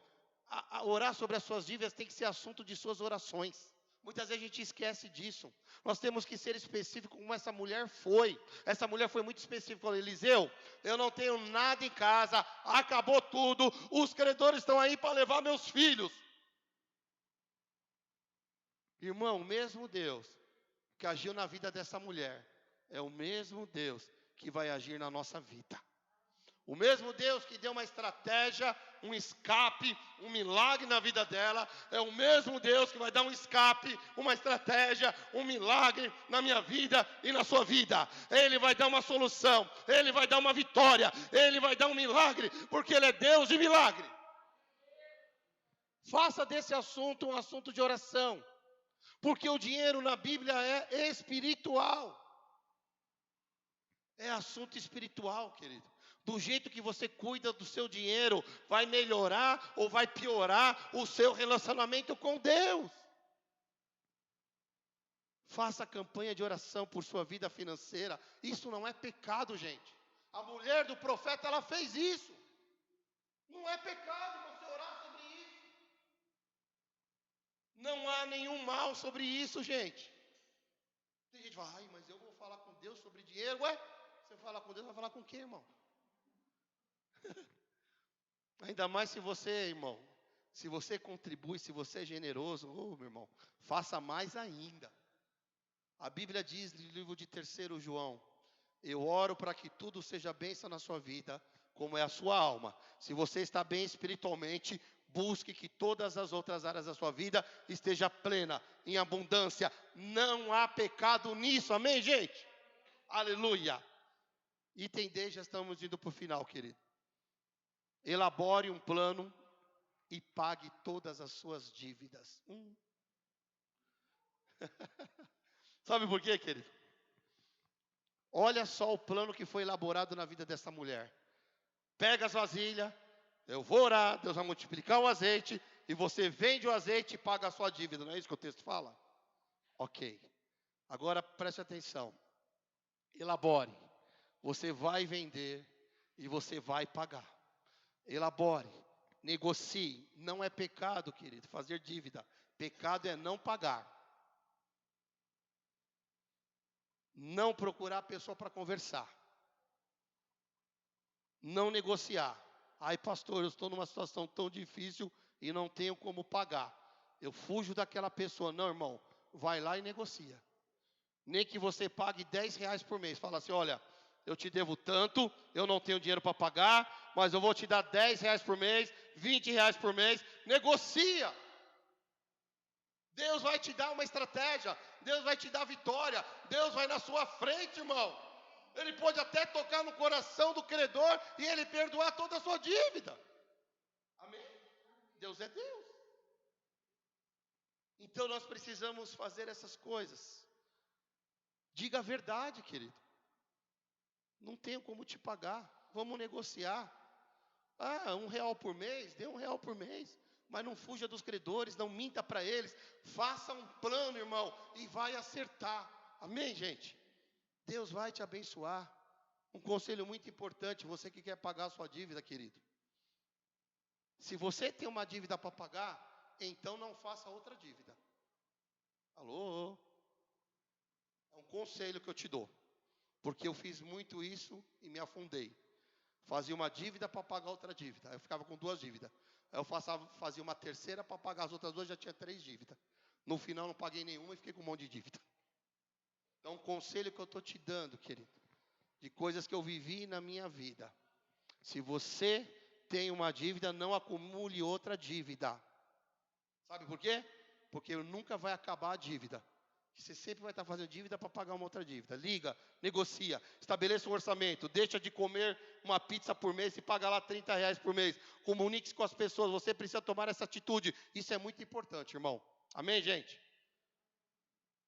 A orar sobre as suas dívidas tem que ser assunto de suas orações. Muitas vezes a gente esquece disso. Nós temos que ser específicos como essa mulher foi. Essa mulher foi muito específica. Falou, Eliseu, eu não tenho nada em casa, acabou tudo. Os credores estão aí para levar meus filhos. Irmão, o mesmo Deus que agiu na vida dessa mulher, é o mesmo Deus que vai agir na nossa vida. O mesmo Deus que deu uma estratégia, um escape, um milagre na vida dela, é o mesmo Deus que vai dar um escape, uma estratégia, um milagre na minha vida e na sua vida. Ele vai dar uma solução, Ele vai dar uma vitória, Ele vai dar um milagre, porque Ele é Deus de milagre. Faça desse assunto um assunto de oração, porque o dinheiro na Bíblia é espiritual. É assunto espiritual, querido. Do jeito que você cuida do seu dinheiro, vai melhorar ou vai piorar o seu relacionamento com Deus. Faça campanha de oração por sua vida financeira. Isso não é pecado, gente. A mulher do profeta, ela fez isso. Não é pecado você orar sobre isso. Não há nenhum mal sobre isso, gente. Tem gente que fala, ai, mas eu vou falar com Deus sobre dinheiro. Ué, você fala com Deus, vai falar com quem, irmão? Ainda mais se você, irmão, se você contribui, se você é generoso, meu irmão, faça mais ainda. A Bíblia diz no livro de 3 João, eu oro para que tudo seja bênção na sua vida, como é a sua alma. Se você está bem espiritualmente, busque que todas as outras áreas da sua vida esteja plena, em abundância. Não há pecado nisso, amém, gente? Aleluia. Item D, já estamos indo para o final, querido. Elabore um plano e pague todas as suas dívidas. Sabe por quê, querido? Olha só o plano que foi elaborado na vida dessa mulher. Pega as vasilhas, eu vou orar, Deus vai multiplicar o azeite, e você vende o azeite e paga a sua dívida. Não é isso que o texto fala? Ok. Agora preste atenção. Elabore. Você vai vender e você vai pagar. Elabore. Negocie. Não é pecado, querido, fazer dívida. Pecado é não pagar. Não procurar a pessoa para conversar. Não negociar. Ai, pastor, eu estou numa situação tão difícil e não tenho como pagar. Eu fujo daquela pessoa. Não, irmão, vai lá e negocia. Nem que você pague R$10 por mês. Fala assim, olha, eu te devo tanto, eu não tenho dinheiro para pagar, mas eu vou te dar R$10 por mês, R$20 por mês. Negocia. Deus vai te dar uma estratégia. Deus vai te dar vitória. Deus vai na sua frente, irmão. Ele pode até tocar no coração do credor e ele perdoar toda a sua dívida. Amém? Deus é Deus. Então nós precisamos fazer essas coisas. Diga a verdade, querido. Não tenho como te pagar. Vamos negociar. Ah, R$1 por mês, dê R$1 por mês. Mas não fuja dos credores, não minta para eles. Faça um plano, irmão, e vai acertar. Amém, gente? Deus vai te abençoar. Um conselho muito importante, você que quer pagar a sua dívida, querido. Se você tem uma dívida para pagar, então não faça outra dívida. Alô? É um conselho que eu te dou. Porque eu fiz muito isso e me afundei. Fazia uma dívida para pagar outra dívida. Eu ficava com 2 dívidas. Aí eu fazia uma terceira para pagar as outras 2, já tinha 3 dívidas. No final não paguei nenhuma e fiquei com um monte de dívida. Então, um conselho que eu estou te dando, querido, de coisas que eu vivi na minha vida. Se você tem uma dívida, não acumule outra dívida. Sabe por quê? Porque nunca vai acabar a dívida. Você sempre vai estar fazendo dívida para pagar uma outra dívida. Liga, negocia, estabeleça um orçamento, deixa de comer uma pizza por mês e paga lá R$30 por mês. Comunique-se com as pessoas, você precisa tomar essa atitude. Isso é muito importante, irmão. Amém, gente?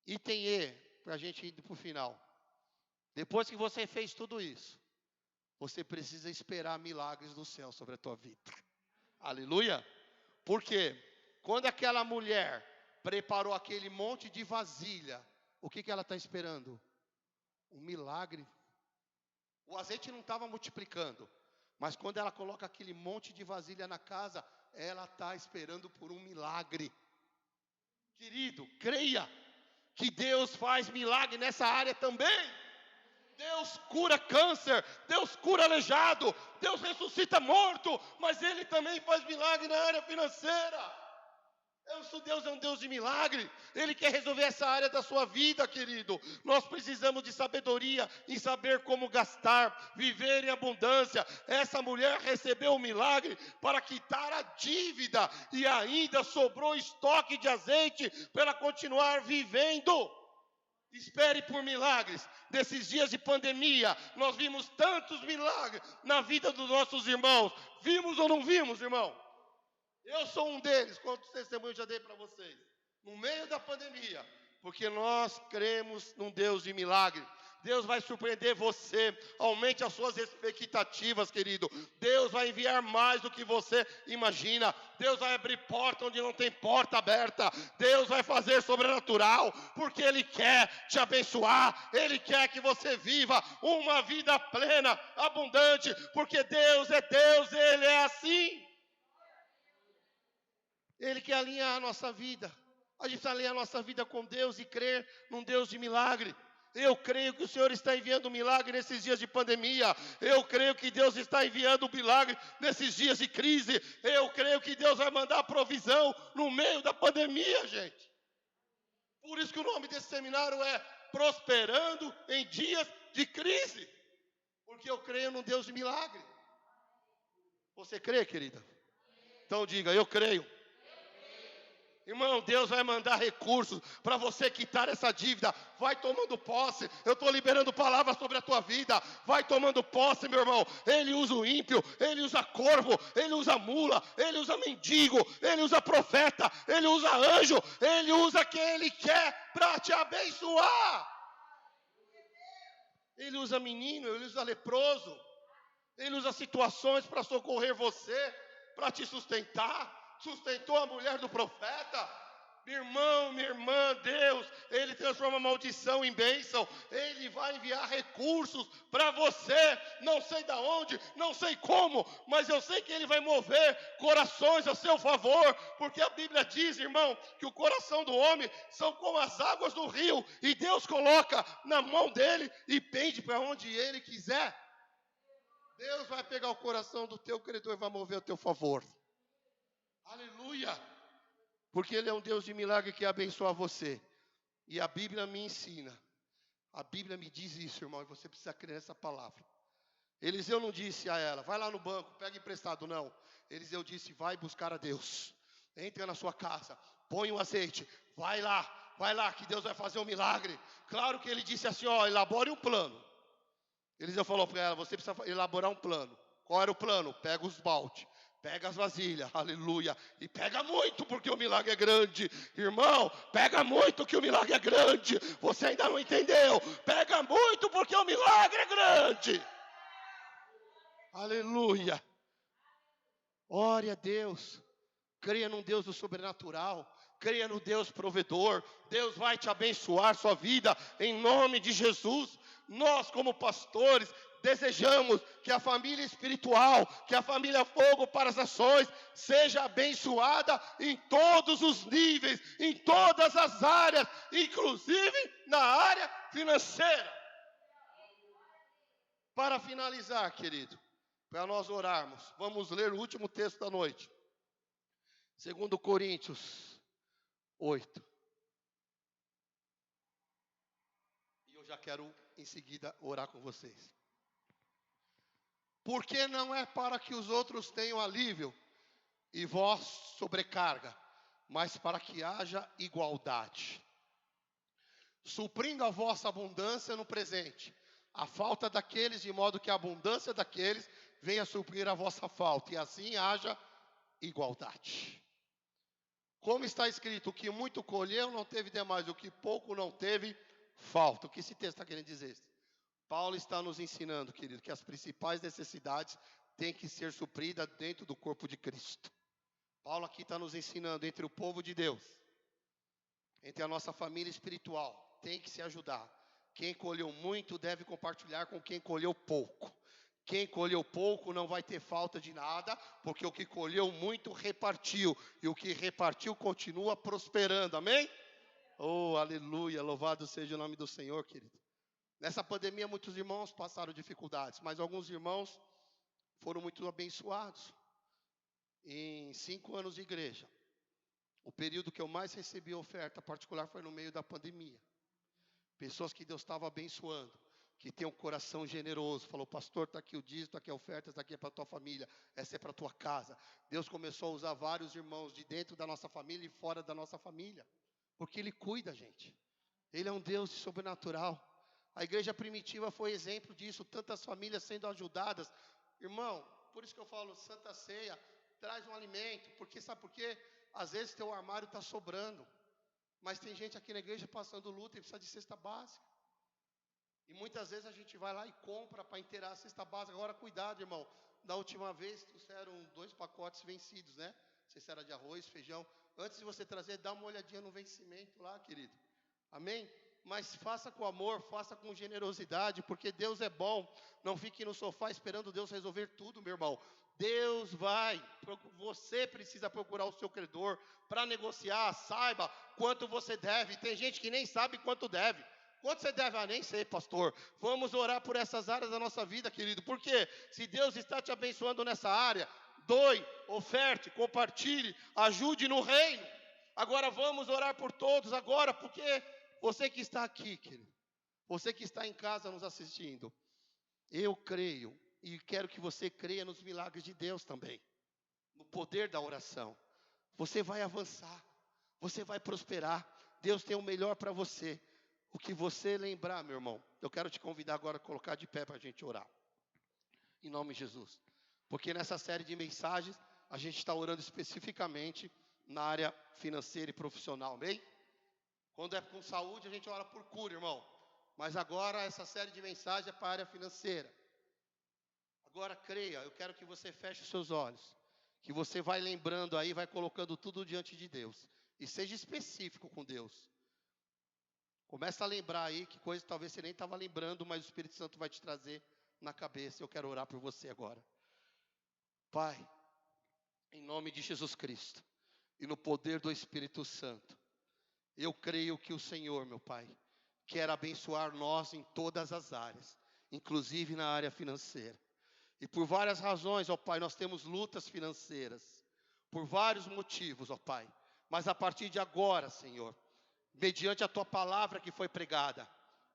Item E, para a gente ir para o final. Depois que você fez tudo isso, você precisa esperar milagres do céu sobre a tua vida. Aleluia? Por quê? Quando aquela mulher preparou aquele monte de vasilha, o que ela está esperando? Um milagre. O azeite não estava multiplicando, mas quando ela coloca aquele monte de vasilha na casa, ela está esperando por um milagre. Querido, creia que Deus faz milagre nessa área também. Deus cura câncer, Deus cura aleijado, Deus ressuscita morto, mas Ele também faz milagre na área financeira. Deus é um Deus de milagre. Ele quer resolver essa área da sua vida, querido. Nós precisamos de sabedoria em saber como gastar, viver em abundância. Essa mulher recebeu um milagre para quitar a dívida e ainda sobrou estoque de azeite para ela continuar vivendo. Espere por milagres. Nesses dias de pandemia, nós vimos tantos milagres na vida dos nossos irmãos. Vimos ou não vimos, irmão? Eu sou um deles. Quantos testemunhos já dei para vocês? No meio da pandemia. Porque nós cremos num Deus de milagre. Deus vai surpreender você. Aumente as suas expectativas, querido. Deus vai enviar mais do que você imagina. Deus vai abrir porta onde não tem porta aberta. Deus vai fazer sobrenatural, porque Ele quer te abençoar. Ele quer que você viva uma vida plena, abundante, porque Deus é Deus, Ele é assim. Ele quer alinhar a nossa vida. A gente precisa alinhar a nossa vida com Deus e crer num Deus de milagre. Eu creio que o Senhor está enviando um milagre nesses dias de pandemia. Eu creio que Deus está enviando um milagre nesses dias de crise. Eu creio que Deus vai mandar provisão no meio da pandemia, gente. Por isso que o nome desse seminário é Prosperando em Dias de Crise. Porque eu creio num Deus de milagre. Você crê, querida? Então diga, eu creio. Irmão, Deus vai mandar recursos para você quitar essa dívida. Vai tomando posse. Eu estou liberando palavras sobre a tua vida. Vai tomando posse, meu irmão. Ele usa o ímpio, ele usa corvo, ele usa mula, ele usa mendigo, ele usa profeta, ele usa anjo, ele usa quem ele quer para te abençoar. Ele usa menino, ele usa leproso, ele usa situações para socorrer você, para te sustentar. Sustentou a mulher do profeta. Meu irmão, minha irmã, Deus, Ele transforma maldição em bênção. Ele vai enviar recursos para você. Não sei de onde, não sei como, mas eu sei que Ele vai mover corações a seu favor. Porque a Bíblia diz, irmão, que o coração do homem são como as águas do rio. E Deus coloca na mão dele e pende para onde Ele quiser. Deus vai pegar o coração do teu credor e vai mover a teu favor. Aleluia, porque Ele é um Deus de milagre que abençoa você. E a Bíblia me ensina, a Bíblia me diz isso, irmão, e você precisa crer nessa palavra. Eliseu não disse a ela, vai lá no banco, pega emprestado, não. Eliseu disse, vai buscar a Deus. Entra na sua casa, põe o azeite, vai lá, que Deus vai fazer um milagre. Claro que ele disse assim, ó, elabore um plano. Eliseu falou para ela, você precisa elaborar um plano. Qual era o plano? Pega os baldes. Pega as vasilhas, aleluia, e pega muito porque o milagre é grande, irmão, pega muito que o milagre é grande, você ainda não entendeu, pega muito porque o milagre é grande, aleluia, ore a Deus, creia num Deus do sobrenatural, creia no Deus provedor, Deus vai te abençoar sua vida, em nome de Jesus. Nós como pastores, desejamos que a família espiritual, que a família Fogo para as Nações, seja abençoada em todos os níveis, em todas as áreas, inclusive na área financeira. Para finalizar, querido, para nós orarmos, vamos ler o último texto da noite. 2 Coríntios 8. E eu já quero em seguida orar com vocês. Porque não é para que os outros tenham alívio e vós sobrecarga, mas para que haja igualdade. Suprindo a vossa abundância no presente, a falta daqueles, de modo que a abundância daqueles venha suprir a vossa falta, e assim haja igualdade. Como está escrito, o que muito colheu não teve demais, o que pouco não teve falta. O que esse texto está querendo dizer? Paulo está nos ensinando, querido, que as principais necessidades têm que ser supridas dentro do corpo de Cristo. Paulo aqui está nos ensinando, entre o povo de Deus, entre a nossa família espiritual, tem que se ajudar. Quem colheu muito deve compartilhar com quem colheu pouco. Quem colheu pouco não vai ter falta de nada, porque o que colheu muito repartiu, e o que repartiu continua prosperando, amém? Oh, aleluia, louvado seja o nome do Senhor, querido. Nessa pandemia muitos irmãos passaram dificuldades, mas alguns irmãos foram muito abençoados. Em 5 anos de igreja, o período que eu mais recebi oferta particular foi no meio da pandemia. Pessoas que Deus estava abençoando, que tem um coração generoso, falou, pastor, está aqui o dízimo, está aqui a oferta, está aqui para a tua família, essa é para a tua casa. Deus começou a usar vários irmãos de dentro da nossa família e fora da nossa família, porque Ele cuida, gente. Ele é um Deus sobrenatural. A igreja primitiva foi exemplo disso, tantas famílias sendo ajudadas. Irmão, por isso que eu falo, Santa Ceia, traz um alimento, porque sabe por quê? Às vezes teu armário está sobrando, mas tem gente aqui na igreja passando luta e precisa de cesta básica. E muitas vezes a gente vai lá e compra para inteirar a cesta básica. Agora, cuidado, irmão. Da última vez, trouxeram 2 pacotes vencidos, né? Não sei se era de arroz, feijão. Antes de você trazer, dá uma olhadinha no vencimento lá, querido. Amém? Mas faça com amor, faça com generosidade, porque Deus é bom. Não fique no sofá esperando Deus resolver tudo, meu irmão. Deus vai. Você precisa procurar o seu credor para negociar. Saiba quanto você deve. Tem gente que nem sabe quanto deve. Quanto você deve? Ah, nem sei, pastor. Vamos orar por essas áreas da nossa vida, querido. Porque se Deus está te abençoando nessa área, doe, oferte, compartilhe, ajude no reino. Agora vamos orar por todos agora, porque você que está aqui, querido, você que está em casa nos assistindo, eu creio e quero que você creia nos milagres de Deus também, no poder da oração. Você vai avançar, você vai prosperar. Deus tem o melhor para você. O que você lembrar, meu irmão, eu quero te convidar agora a colocar de pé para a gente orar. Em nome de Jesus. Porque nessa série de mensagens, a gente está orando especificamente na área financeira e profissional, amém? Quando é com saúde, a gente ora por cura, irmão. Mas agora essa série de mensagens é para a área financeira. Agora creia, eu quero que você feche os seus olhos. Que você vai lembrando aí, vai colocando tudo diante de Deus. E seja específico com Deus. Começa a lembrar aí que coisa que talvez você nem estava lembrando, mas o Espírito Santo vai te trazer na cabeça. Eu quero orar por você agora. Pai, em nome de Jesus Cristo e no poder do Espírito Santo, eu creio que o Senhor, meu Pai, quer abençoar nós em todas as áreas, inclusive na área financeira. E por várias razões, ó Pai, nós temos lutas financeiras, por vários motivos, ó Pai. Mas a partir de agora, Senhor, mediante a Tua palavra que foi pregada,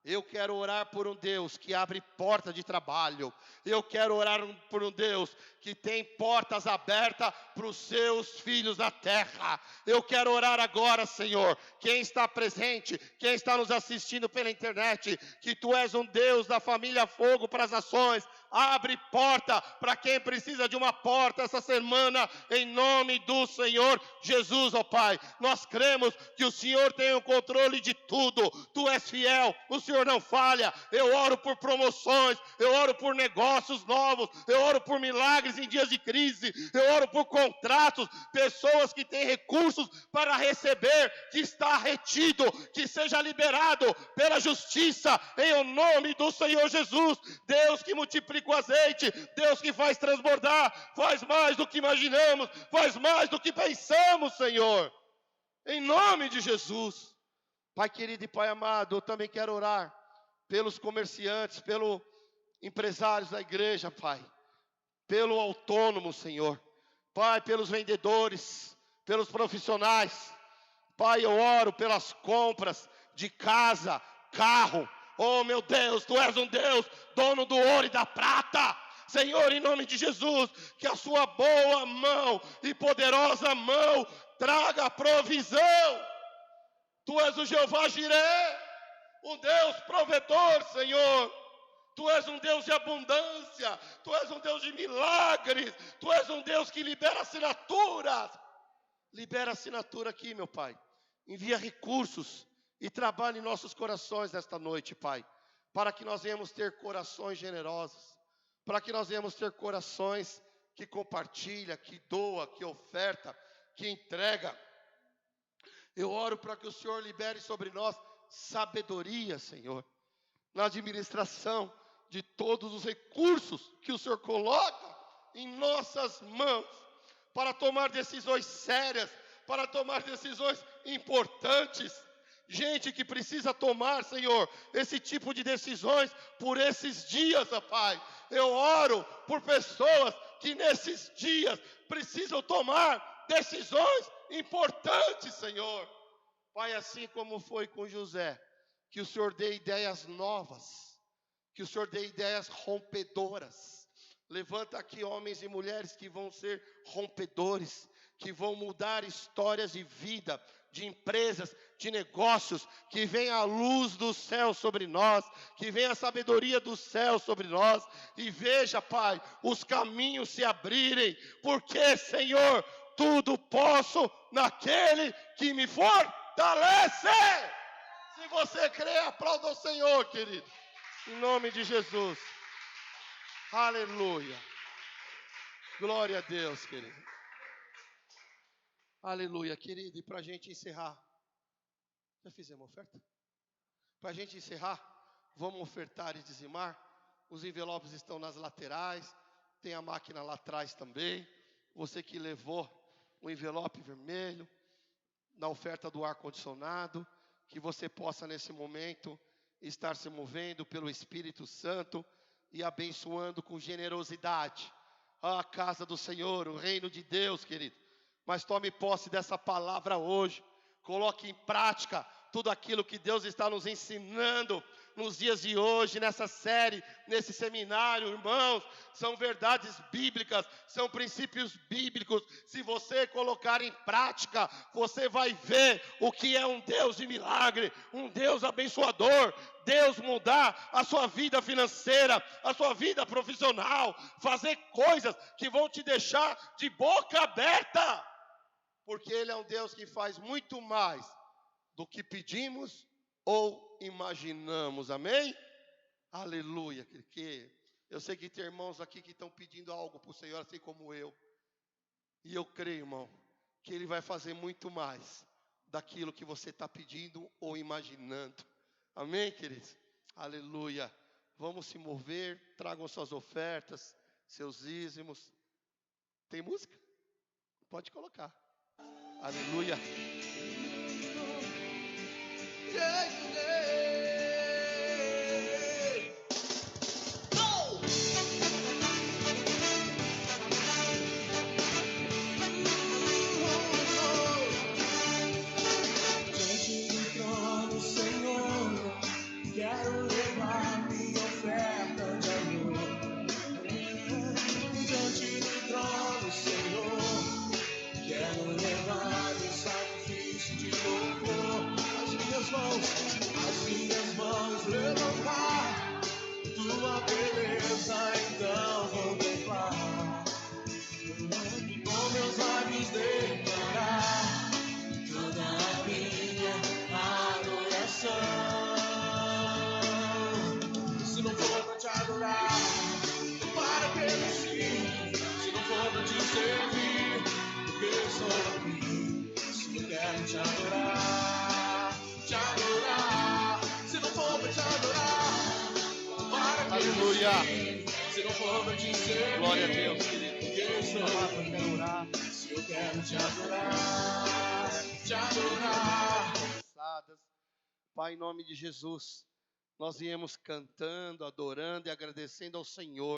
eu quero orar por um Deus que abre porta de trabalho. Eu quero orar por um Deus que tem portas abertas para os seus filhos na terra. Eu quero orar agora, Senhor, quem está presente, quem está nos assistindo pela internet, que Tu és um Deus da família Fogo para as Nações. Abre porta para quem precisa de uma porta essa semana, em nome do Senhor Jesus, ó Pai. Nós cremos que o Senhor tem o controle de tudo. Tu és fiel, o Senhor não falha. Eu oro por promoções, eu oro por negócios novos, eu oro por milagres em dias de crise, eu oro por contratos, pessoas que têm recursos para receber, que está retido, que seja liberado pela justiça, em nome do Senhor Jesus. Deus que multiplica o azeite, Deus que faz transbordar, faz mais do que imaginamos, faz mais do que pensamos, Senhor, em nome de Jesus. Pai querido e Pai amado, eu também quero orar pelos comerciantes, pelos empresários da igreja, Pai, pelo autônomo, Senhor, Pai, pelos vendedores, pelos profissionais, Pai, eu oro pelas compras de casa, carro. Oh meu Deus, Tu és um Deus, dono do ouro e da prata. Senhor, em nome de Jesus, que a Sua boa mão e poderosa mão traga provisão. Tu és o Jeová Jireh, um Deus provedor, Senhor. Tu és um Deus de abundância, Tu és um Deus de milagres, Tu és um Deus que libera assinaturas. Libera assinatura aqui, meu Pai. Envia recursos e trabalhe em nossos corações nesta noite, Pai, para que nós venhamos ter corações generosos, para que nós venhamos ter corações que compartilha, que doa, que oferta, que entrega. Eu oro para que o Senhor libere sobre nós sabedoria, Senhor, na administração de todos os recursos que o Senhor coloca em nossas mãos, para tomar decisões sérias, para tomar decisões importantes. Gente que precisa tomar, Senhor, esse tipo de decisões por esses dias, ó Pai. Eu oro por pessoas que nesses dias precisam tomar decisões importantes, Senhor. Pai, assim como foi com José, que o Senhor dê ideias novas, que o Senhor dê ideias rompedoras. Levanta aqui homens e mulheres que vão ser rompedores, que vão mudar histórias de vida, de empresas, de negócios, que venha a luz do céu sobre nós, que venha a sabedoria do céu sobre nós, e veja, Pai, os caminhos se abrirem, porque, Senhor, tudo posso naquele que me fortalece. Se você crê, aplauda o Senhor, querido. Em nome de Jesus. Aleluia. Glória a Deus, querido. Aleluia, querido. E para a gente encerrar, já fizemos oferta? Para a gente encerrar, vamos ofertar e dizimar. Os envelopes estão nas laterais. Tem a máquina lá atrás também. Você que levou o envelope vermelho na oferta do ar-condicionado, que você possa nesse momento estar se movendo pelo Espírito Santo e abençoando com generosidade a casa do Senhor, o reino de Deus, querido. Mas tome posse dessa palavra hoje. Coloque em prática tudo aquilo que Deus está nos ensinando nos dias de hoje, nessa série, nesse seminário, irmãos. São verdades bíblicas, são princípios bíblicos. Se você colocar em prática, você vai ver o que é um Deus de milagre, um Deus abençoador. Deus mudar a sua vida financeira, a sua vida profissional, fazer coisas que vão te deixar de boca aberta. Porque Ele é um Deus que faz muito mais do que pedimos ou imaginamos, amém? Aleluia, que eu sei que tem irmãos aqui que estão pedindo algo para o Senhor, assim como eu. E eu creio, irmão, que Ele vai fazer muito mais daquilo que você está pedindo ou imaginando. Amém, queridos? Aleluia. Vamos se mover, tragam suas ofertas, seus dízimos. Tem música? Pode colocar. Aleluia. Diante do trono, Senhor, quero levar minha oferta de amor. Diante do trono, Senhor, quero levar meu sacrifício de louvor. As minhas mãos levantar, tua beleza então contemplar. Com meus lábios declarar toda a minha adoração. Se não for pra te adorar, para pelo sim. Se não for pra te servir, porque eu sou aqui. Se eu quero te adorar, te adorar. Se não for pra te adorar, para pelo Aleluia. sim. Se não for pra te servir, Glória a Deus, querido. porque eu sou aqui. Se eu quero te adorar, te adorar. Pai, em nome de Jesus, nós viemos cantando, adorando e agradecendo ao Senhor.